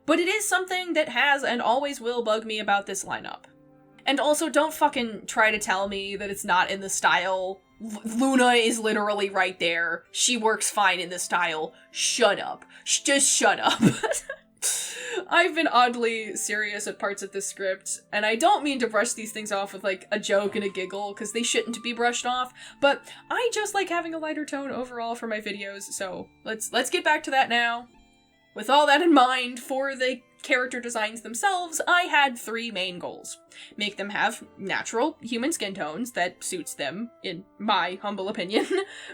But it is something that has and always will bug me about this lineup. And also, don't fucking try to tell me that it's not in the style. Luna is literally right there. She works fine in the style. Shut up. Just shut up. I've been oddly serious at parts of this script, and I don't mean to brush these things off with, like, a joke and a giggle, because they shouldn't be brushed off, but I just like having a lighter tone overall for my videos, so let's get back to that now. With all that in mind, for the character designs themselves, I had 3 main goals. Make them have natural human skin tones that suits them, in my humble opinion,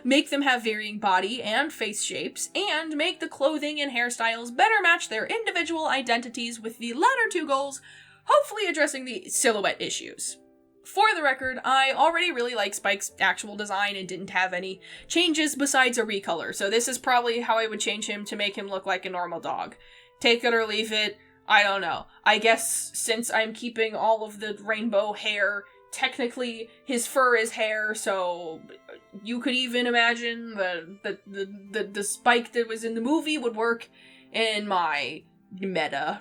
make them have varying body and face shapes, and make the clothing and hairstyles better match their individual identities, with the latter 2 goals hopefully addressing the silhouette issues. For the record, I already really like Spike's actual design and didn't have any changes besides a recolor, so this is probably how I would change him to make him look like a normal dog. Take it or leave it, I don't know. I guess since I'm keeping all of the rainbow hair, technically his fur is hair, so you could even imagine the Spike that was in the movie would work in my meta.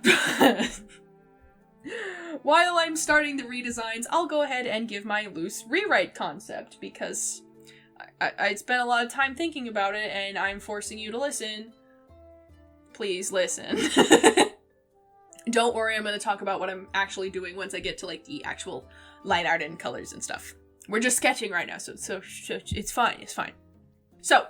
While I'm starting the redesigns, I'll go ahead and give my loose rewrite concept, because I spent a lot of time thinking about it, and I'm forcing you to listen. Please listen. Don't worry, I'm going to talk about what I'm actually doing once I get to, like, the actual line art and colors and stuff. We're just sketching right now, so it's fine, it's fine. So,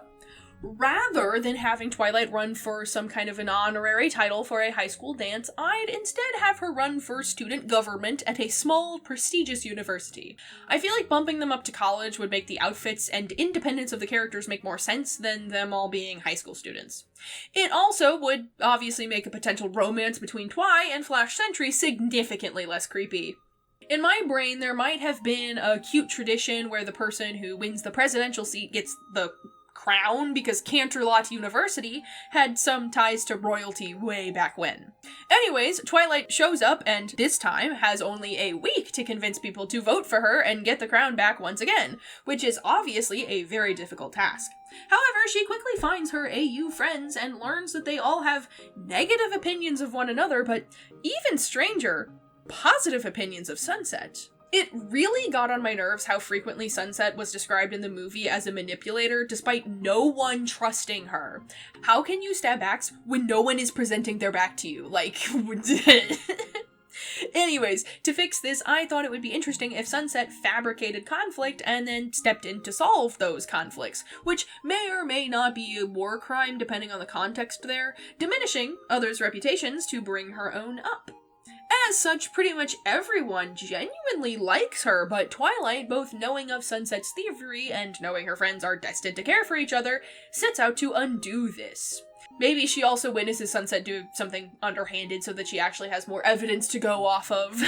rather than having Twilight run for some kind of an honorary title for a high school dance, I'd instead have her run for student government at a small, prestigious university. I feel like bumping them up to college would make the outfits and independence of the characters make more sense than them all being high school students. It also would obviously make a potential romance between Twi and Flash Sentry significantly less creepy. In my brain, there might have been a cute tradition where the person who wins the presidential seat gets the crown because Canterlot University had some ties to royalty way back when. Anyways, Twilight shows up and this time has only a week to convince people to vote for her and get the crown back once again, which is obviously a very difficult task. However, she quickly finds her AU friends and learns that they all have negative opinions of one another, but even stranger, positive opinions of Sunset. It really got on my nerves how frequently Sunset was described in the movie as a manipulator, despite no one trusting her. How can you stab backs when no one is presenting their back to you? Like, anyways, to fix this, I thought it would be interesting if Sunset fabricated conflict and then stepped in to solve those conflicts, which may or may not be a war crime depending on the context there, diminishing others' reputations to bring her own up. As such, pretty much everyone genuinely likes her, but Twilight, both knowing of Sunset's thievery and knowing her friends are destined to care for each other, sets out to undo this. Maybe she also witnesses Sunset do something underhanded so that she actually has more evidence to go off of.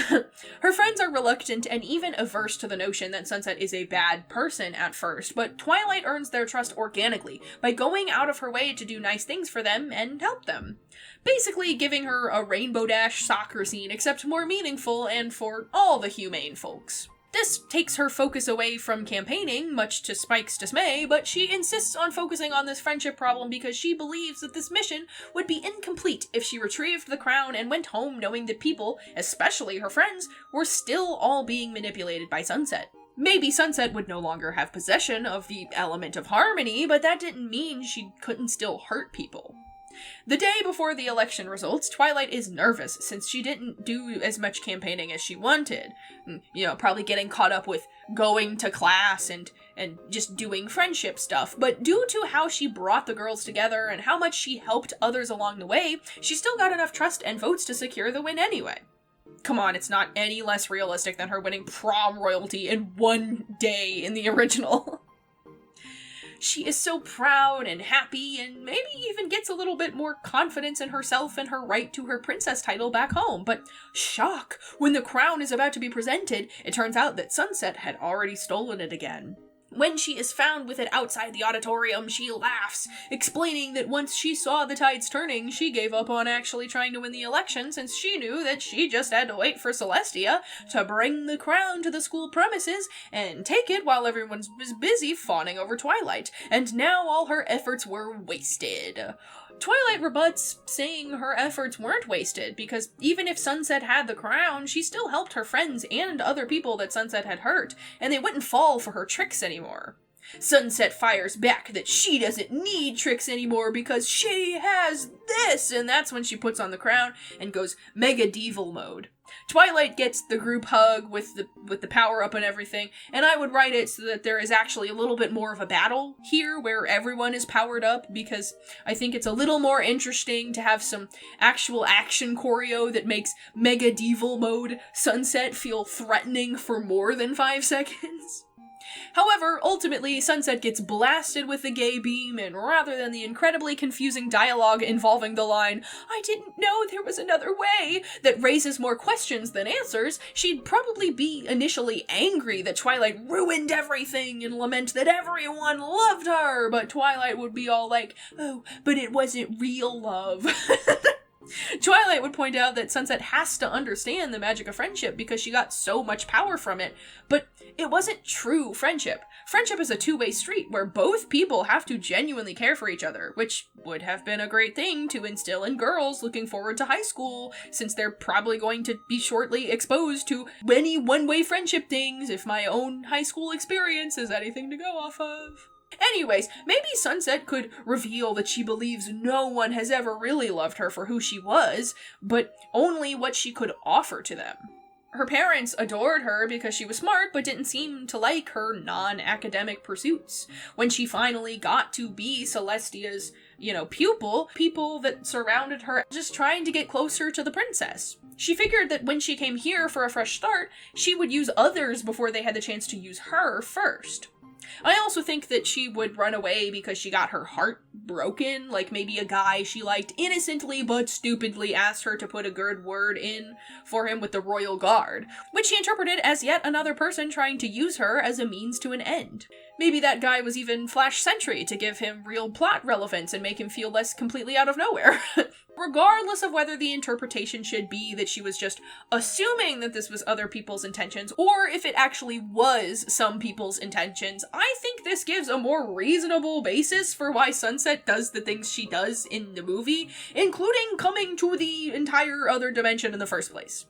Her friends are reluctant and even averse to the notion that Sunset is a bad person at first, but Twilight earns their trust organically by going out of her way to do nice things for them and help them. Basically giving her a Rainbow Dash soccer scene, except more meaningful and for all the humane folks. This takes her focus away from campaigning, much to Spike's dismay, but she insists on focusing on this friendship problem because she believes that this mission would be incomplete if she retrieved the crown and went home knowing that people, especially her friends, were still all being manipulated by Sunset. Maybe Sunset would no longer have possession of the element of harmony, but that didn't mean she couldn't still hurt people. The day before the election results, Twilight is nervous since she didn't do as much campaigning as she wanted. Probably getting caught up with going to class and just doing friendship stuff. But due to how she brought the girls together and how much she helped others along the way, she still got enough trust and votes to secure the win anyway. Come on, it's not any less realistic than her winning prom royalty in one day in the original. She is so proud and happy, and maybe even gets a little bit more confidence in herself and her right to her princess title back home. But shock! When the crown is about to be presented, it turns out that Sunset had already stolen it again. When she is found with it outside the auditorium, she laughs, explaining that once she saw the tides turning, she gave up on actually trying to win the election since she knew that she just had to wait for Celestia to bring the crown to the school premises and take it while everyone was busy fawning over Twilight, and now all her efforts were wasted. Twilight rebuts, saying her efforts weren't wasted, because even if Sunset had the crown, she still helped her friends and other people that Sunset had hurt, and they wouldn't fall for her tricks anymore. Sunset fires back that she doesn't need tricks anymore because she has this, and that's when she puts on the crown and goes mega devil mode. Twilight gets the group hug with the power up and everything, and I would write it so that there is actually a little bit more of a battle here where everyone is powered up, because I think it's a little more interesting to have some actual action choreo that makes mega devil mode Sunset feel threatening for more than 5 seconds. However, ultimately, Sunset gets blasted with the gay beam, and rather than the incredibly confusing dialogue involving the line, "I didn't know there was another way," that raises more questions than answers, she'd probably be initially angry that Twilight ruined everything and lament that everyone loved her, but Twilight would be all like, "Oh, but it wasn't real love." Twilight would point out that Sunset has to understand the magic of friendship because she got so much power from it, but it wasn't true friendship. Friendship is a two-way street where both people have to genuinely care for each other, which would have been a great thing to instill in girls looking forward to high school, since they're probably going to be shortly exposed to many one-way friendship things if my own high school experience is anything to go off of. Anyways, maybe Sunset could reveal that she believes no one has ever really loved her for who she was, but only what she could offer to them. Her parents adored her because she was smart, but didn't seem to like her non-academic pursuits. When she finally got to be Celestia's, pupil, people that surrounded her just trying to get closer to the princess. She figured that when she came here for a fresh start, she would use others before they had the chance to use her first. I also think that she would run away because she got her heart broken, like maybe a guy she liked innocently but stupidly asked her to put a good word in for him with the royal guard, which she interpreted as yet another person trying to use her as a means to an end. Maybe that guy was even Flash Sentry to give him real plot relevance and make him feel less completely out of nowhere. Regardless of whether the interpretation should be that she was just assuming that this was other people's intentions, or if it actually was some people's intentions, I think this gives a more reasonable basis for why Sunset does the things she does in the movie, including coming to the entire other dimension in the first place.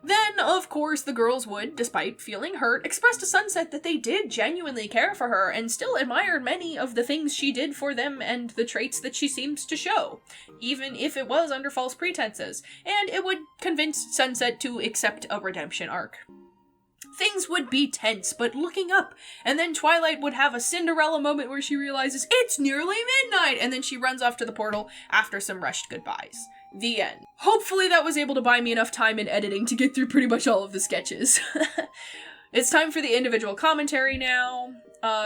Then, of course, the girls would, despite feeling hurt, express to Sunset that they did genuinely care for her and still admired many of the things she did for them and the traits that she seems to show, even if it was under false pretenses, and it would convince Sunset to accept a redemption arc. Things would be tense, but looking up, and then Twilight would have a Cinderella moment where she realizes it's nearly midnight, and then she runs off to the portal after some rushed goodbyes. The end. Hopefully that was able to buy me enough time in editing to get through pretty much all of the sketches. It's time for the individual commentary now.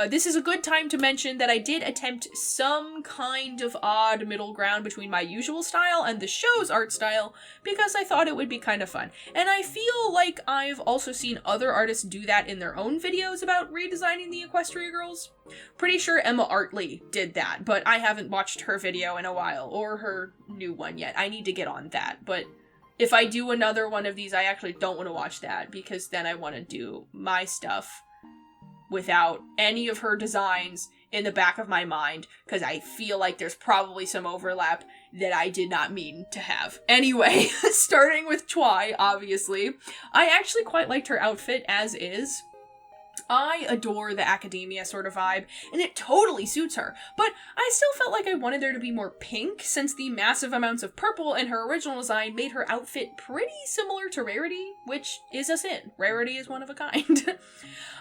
This is a good time to mention that I did attempt some kind of odd middle ground between my usual style and the show's art style because I thought it would be kind of fun. And I feel like I've also seen other artists do that in their own videos about redesigning the Equestria Girls. Pretty sure Emma Artley did that, but I haven't watched her video in a while, or her new one yet. I need to get on that, but if I do another one of these, I actually don't want to watch that because then I want to do my stuff without any of her designs in the back of my mind, because I feel like there's probably some overlap that I did not mean to have. Anyway, starting with Twi, obviously. I actually quite liked her outfit as is. I adore the academia sort of vibe, and it totally suits her, but I still felt like I wanted there to be more pink, since the massive amounts of purple in her original design made her outfit pretty similar to Rarity, which is a sin. Rarity is one of a kind.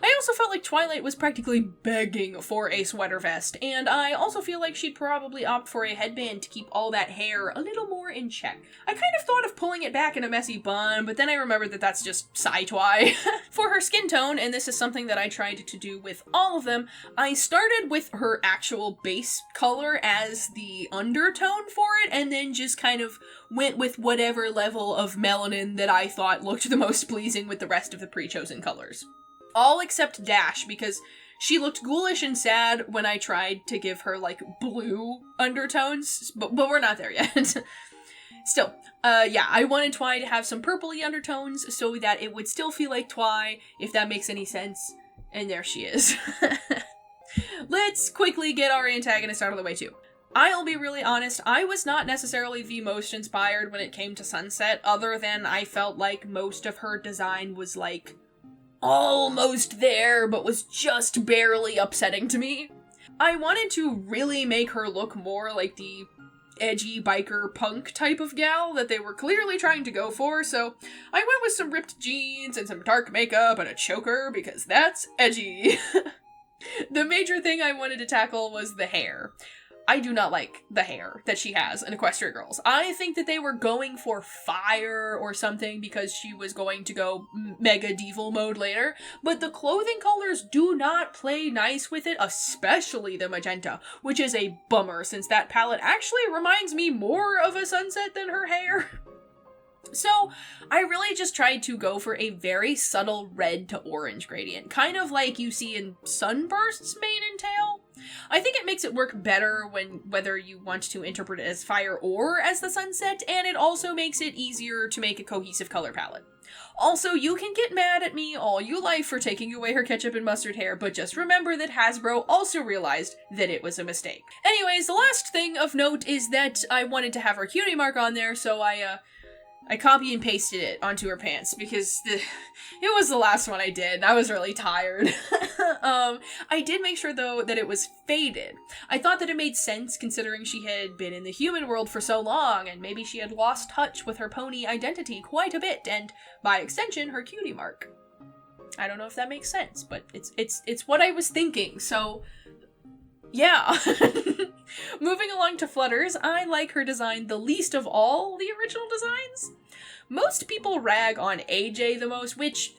I also felt like Twilight was practically begging for a sweater vest, and I also feel like she'd probably opt for a headband to keep all that hair a little more in check. I kind of thought of pulling it back in a messy bun, but then I remembered that that's just Twi. For her skin tone, and this is something that I tried to do with all of them, I started with her actual base color as the undertone for it, and then just kind of went with whatever level of melanin that I thought looked the most pleasing with the rest of the pre-chosen colors. All except Dash, because she looked ghoulish and sad when I tried to give her, like, blue undertones, but we're not there yet. Still, I wanted Twi to have some purpley undertones so that it would still feel like Twi, if that makes any sense. And there she is. Let's quickly get our antagonist out of the way too. I'll be really honest, I was not necessarily the most inspired when it came to Sunset, other than I felt like most of her design was like almost there, but was just barely upsetting to me. I wanted to really make her look more like the edgy biker punk type of gal that they were clearly trying to go for, so I went with some ripped jeans and some dark makeup and a choker because that's edgy. The major thing I wanted to tackle was the hair. I do not like the hair that she has in Equestria Girls. I think that they were going for fire or something because she was going to go mega devil mode later, but the clothing colors do not play nice with it, especially the magenta, which is a bummer since that palette actually reminds me more of a Sunset than her hair. So, I really just tried to go for a very subtle red to orange gradient, kind of like you see in Sunburst's mane and tail. I think it makes it work better whether you want to interpret it as fire or as the sunset, and it also makes it easier to make a cohesive color palette. Also, you can get mad at me all you like for taking away her ketchup and mustard hair, but just remember that Hasbro also realized that it was a mistake. Anyways, the last thing of note is that I wanted to have her cutie mark on there, so I I copy and pasted it onto her pants because it was the last one I did and I was really tired. I did make sure though that it was faded. I thought that it made sense considering she had been in the human world for so long and maybe she had lost touch with her pony identity quite a bit and by extension her cutie mark. I don't know if that makes sense, but it's what I was thinking, so yeah. Moving along to Flutters, I like her design the least of all the original designs. Most people rag on AJ the most, which,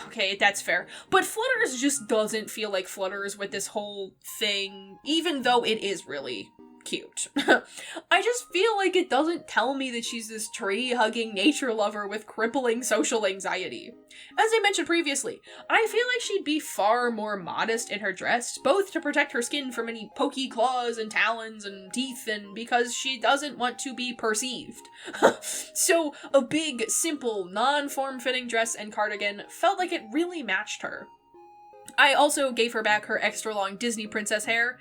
okay, that's fair. But Flutters just doesn't feel like Flutters with this whole thing, even though it is really cute. I just feel like it doesn't tell me that she's this tree-hugging nature lover with crippling social anxiety. As I mentioned previously, I feel like she'd be far more modest in her dress, both to protect her skin from any pokey claws and talons and teeth, and because she doesn't want to be perceived. So, a big, simple, non-form-fitting dress and cardigan felt like it really matched her. I also gave her back her extra long Disney princess hair.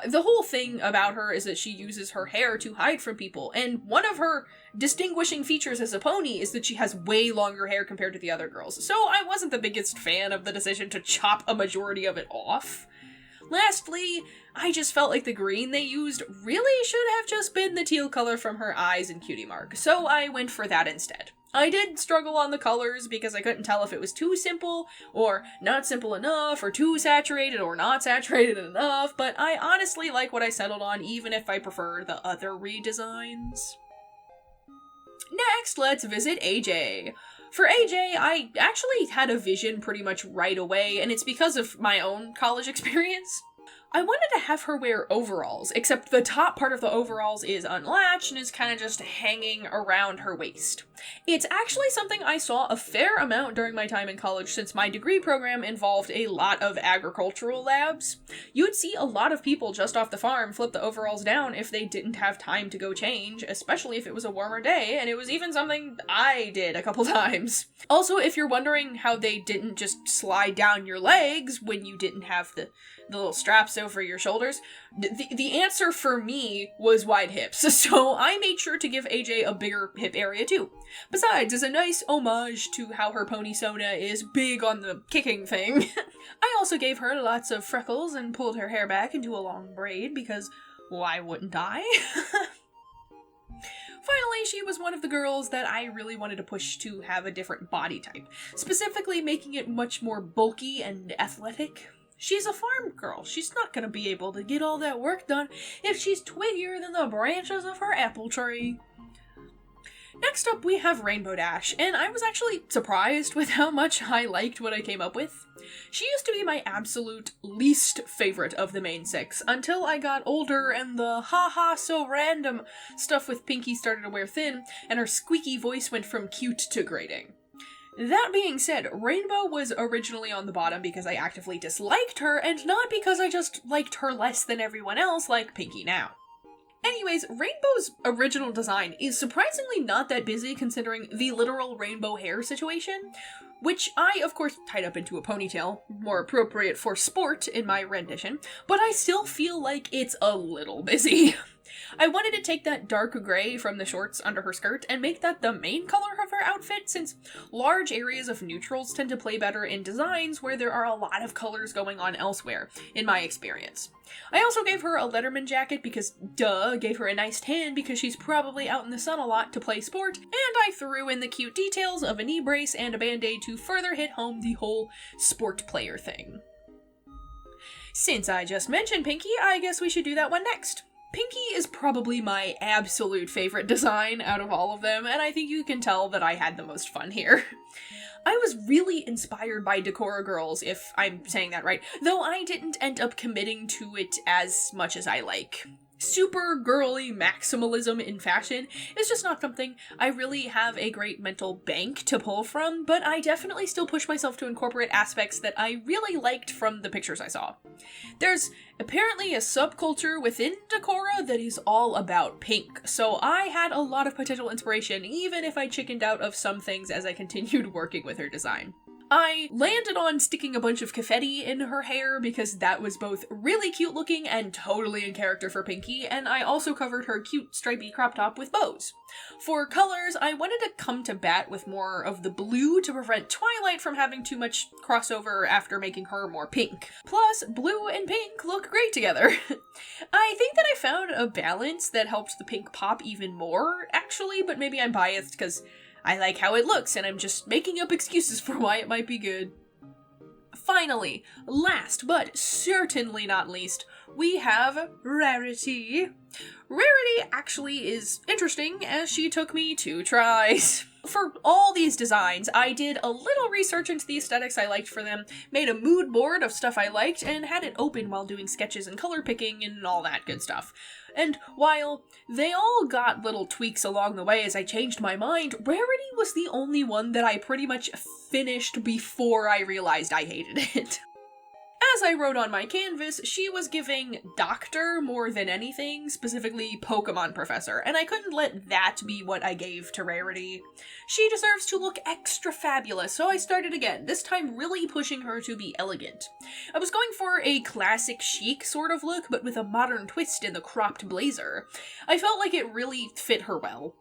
The whole thing about her is that she uses her hair to hide from people, and one of her distinguishing features as a pony is that she has way longer hair compared to the other girls, so I wasn't the biggest fan of the decision to chop a majority of it off. Lastly, I just felt like the green they used really should have just been the teal color from her eyes and cutie mark, so I went for that instead. I did struggle on the colors because I couldn't tell if it was too simple, or not simple enough, or too saturated, or not saturated enough, but I honestly like what I settled on even if I prefer the other redesigns. Next, let's visit AJ. For AJ, I actually had a vision pretty much right away, and it's because of my own college experience. I wanted to have her wear overalls, except the top part of the overalls is unlatched and is kind of just hanging around her waist. It's actually something I saw a fair amount during my time in college since my degree program involved a lot of agricultural labs. You'd see a lot of people just off the farm flip the overalls down if they didn't have time to go change, especially if it was a warmer day, and it was even something I did a couple times. Also, if you're wondering how they didn't just slide down your legs when you didn't have the little straps over your shoulders, the answer for me was wide hips, so I made sure to give AJ a bigger hip area too. Besides, as a nice homage to how her pony Sona is big on the kicking thing, I also gave her lots of freckles and pulled her hair back into a long braid because why wouldn't I? Finally, she was one of the girls that I really wanted to push to have a different body type, specifically making it much more bulky and athletic. She's a farm girl. She's not gonna be able to get all that work done if she's twiggier than the branches of her apple tree. Next up, we have Rainbow Dash, and I was actually surprised with how much I liked what I came up with. She used to be my absolute least favorite of the main six, until I got older and the haha so random stuff with Pinkie started to wear thin, and her squeaky voice went from cute to grating. That being said, Rainbow was originally on the bottom because I actively disliked her, and not because I just liked her less than everyone else like Pinkie now. Anyways, Rainbow's original design is surprisingly not that busy considering the literal rainbow hair situation, which I, of course, tied up into a ponytail, more appropriate for sport in my rendition, but I still feel like it's a little busy. I wanted to take that dark gray from the shorts under her skirt and make that the main color of her outfit, since large areas of neutrals tend to play better in designs where there are a lot of colors going on elsewhere, in my experience. I also gave her a Letterman jacket because, duh, gave her a nice tan because she's probably out in the sun a lot to play sport, and I threw in the cute details of a knee brace and a band-aid to further hit home the whole sport player thing. Since I just mentioned Pinkie, I guess we should do that one next. Pinkie is probably my absolute favorite design out of all of them, and I think you can tell that I had the most fun here. I was really inspired by Equestria Girls, if I'm saying that right, though I didn't end up committing to it as much as I like. Super girly maximalism in fashion is just not something I really have a great mental bank to pull from, but I definitely still push myself to incorporate aspects that I really liked from the pictures I saw. There's apparently a subculture within Equestria that is all about pink, so I had a lot of potential inspiration even if I chickened out of some things as I continued working with her design. I landed on sticking a bunch of confetti in her hair because that was both really cute looking and totally in character for Pinkie, and I also covered her cute stripy crop top with bows. For colors, I wanted to come to bat with more of the blue to prevent Twilight from having too much crossover after making her more pink. Plus, blue and pink look great together. I think that I found a balance that helped the pink pop even more, actually, but maybe I'm biased because I like how it looks, and I'm just making up excuses for why it might be good. Finally, last but certainly not least, we have Rarity. Rarity actually is interesting, as she took me 2 tries. For all these designs, I did a little research into the aesthetics I liked for them, made a mood board of stuff I liked, and had it open while doing sketches and color picking and all that good stuff. And while they all got little tweaks along the way as I changed my mind, Rarity was the only one that I pretty much finished before I realized I hated it. As I wrote on my canvas, she was giving Doctor more than anything, specifically Pokemon Professor, and I couldn't let that be what I gave to Rarity. She deserves to look extra fabulous, so I started again, this time really pushing her to be elegant. I was going for a classic chic sort of look, but with a modern twist in the cropped blazer. I felt like it really fit her well.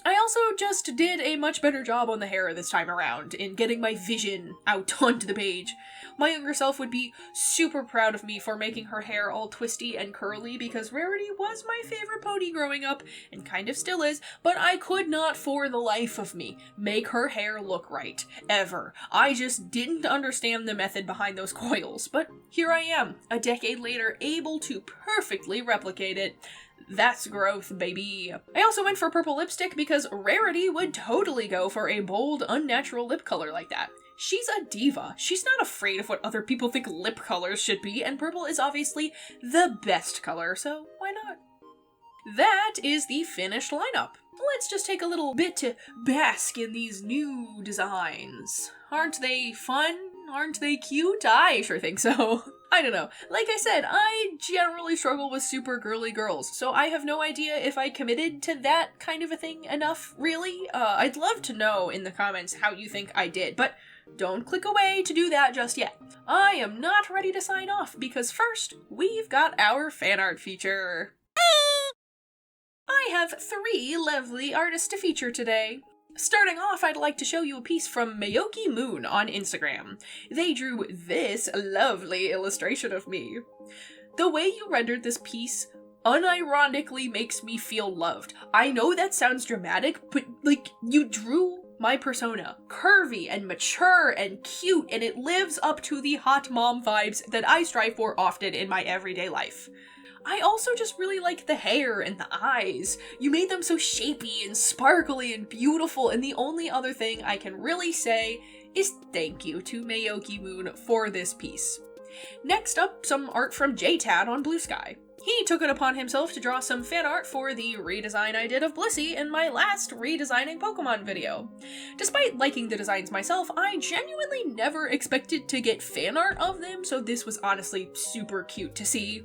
I also just did a much better job on the hair this time around, in getting my vision out onto the page. My younger self would be super proud of me for making her hair all twisty and curly, because Rarity was my favorite pony growing up, and kind of still is, but I could not for the life of me make her hair look right, ever. I just didn't understand the method behind those coils, but here I am, a decade later, able to perfectly replicate it. That's growth, baby. I also went for purple lipstick because Rarity would totally go for a bold, unnatural lip color like that. She's a diva. She's not afraid of what other people think lip colors should be, and purple is obviously the best color, so why not? That is the finished lineup. Let's just take a little bit to bask in these new designs. Aren't they fun? Aren't they cute? I sure think so. I don't know. Like I said, I generally struggle with super girly girls, so I have no idea if I committed to that kind of a thing enough, really. I'd love to know in the comments how you think I did, but don't click away to do that just yet. I am not ready to sign off, because first, we've got our fan art feature. I have 3 lovely artists to feature today. Starting off, I'd like to show you a piece from Mayoki Moon on Instagram. They drew this lovely illustration of me. The way you rendered this piece unironically makes me feel loved. I know that sounds dramatic, but you drew my persona curvy and mature and cute, and it lives up to the hot mom vibes that I strive for often in my everyday life. I also just really like the hair and the eyes. You made them so shapy and sparkly and beautiful, and the only other thing I can really say is thank you to Mayoki Moon for this piece. Next up, some art from JTad on Blue Sky. He took it upon himself to draw some fan art for the redesign I did of Blissey in my last Redesigning Pokemon video. Despite liking the designs myself, I genuinely never expected to get fan art of them, so this was honestly super cute to see.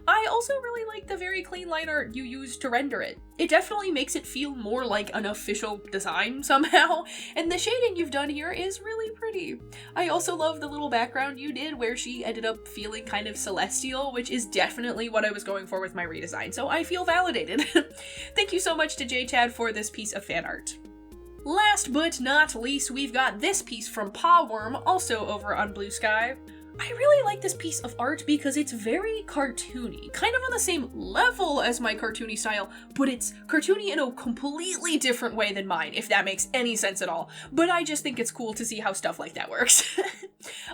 I also really like the very clean line art you used to render it. It definitely makes it feel more like an official design somehow, and the shading you've done here is really pretty. I also love the little background you did where she ended up feeling kind of celestial, which is definitely what I was going for with my redesign, so I feel validated. Thank you so much to JTad for this piece of fan art. Last but not least, we've got this piece from Pawworm, also over on Blue Sky. I really like this piece of art because it's very cartoony, kind of on the same level as my cartoony style, but it's cartoony in a completely different way than mine, if that makes any sense at all. But I just think it's cool to see how stuff like that works.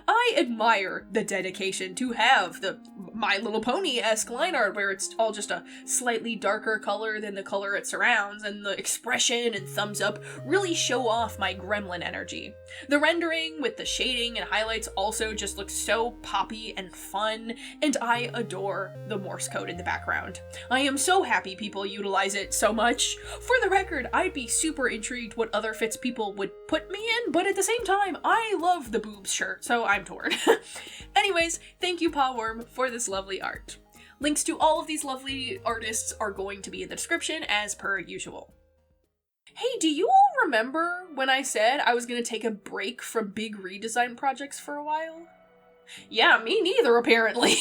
I admire the dedication to have the My Little Pony-esque line art where it's all just a slightly darker color than the color it surrounds, and the expression and thumbs up really show off my gremlin energy. The rendering with the shading and highlights also just looks so poppy and fun, and I adore the Morse code in the background. I am so happy people utilize it so much. For the record, I'd be super intrigued what other fits people would put me in, but at the same time, I love the boobs shirt, so I'm torn. Anyways, thank you Pawworm for this lovely art. Links to all of these lovely artists are going to be in the description as per usual. Hey, do you all remember when I said I was gonna take a break from big redesign projects for a while? Yeah, me neither, apparently.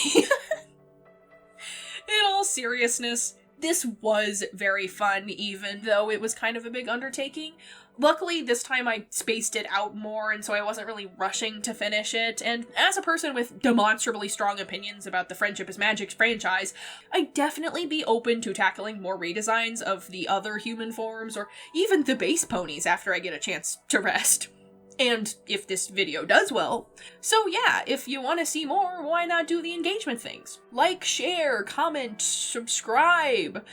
In all seriousness, this was very fun, even though it was kind of a big undertaking. Luckily, this time I spaced it out more, and so I wasn't really rushing to finish it, and as a person with demonstrably strong opinions about the Friendship is Magic franchise, I'd definitely be open to tackling more redesigns of the other human forms, or even the base ponies after I get a chance to rest. And if this video does well. So yeah, if you want to see more, why not do the engagement things? Like, share, comment, subscribe.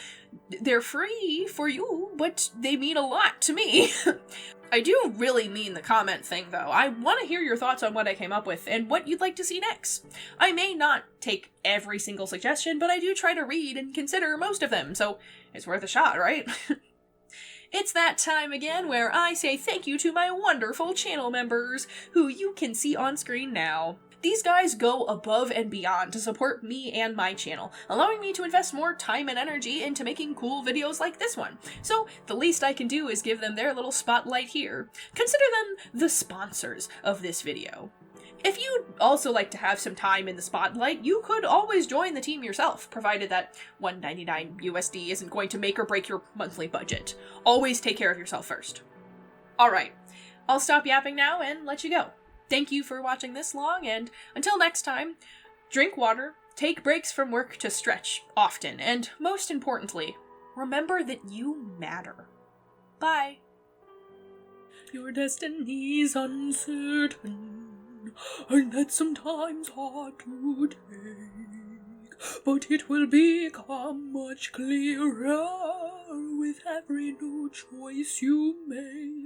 They're free for you, but they mean a lot to me. I do really mean the comment thing, though. I want to hear your thoughts on what I came up with and what you'd like to see next. I may not take every single suggestion, but I do try to read and consider most of them, so it's worth a shot, right? It's that time again where I say thank you to my wonderful channel members, who you can see on screen now. These guys go above and beyond to support me and my channel, allowing me to invest more time and energy into making cool videos like this one. So the least I can do is give them their little spotlight here. Consider them the sponsors of this video. If you'd also like to have some time in the spotlight, you could always join the team yourself, provided that $1.99 USD isn't going to make or break your monthly budget. Always take care of yourself first. Alright, I'll stop yapping now and let you go. Thank you for watching this long, and until next time, drink water, take breaks from work to stretch often, and most importantly, remember that you matter. Bye. Your destiny's uncertain, and that's sometimes hard to take, but it will become much clearer with every new choice you make.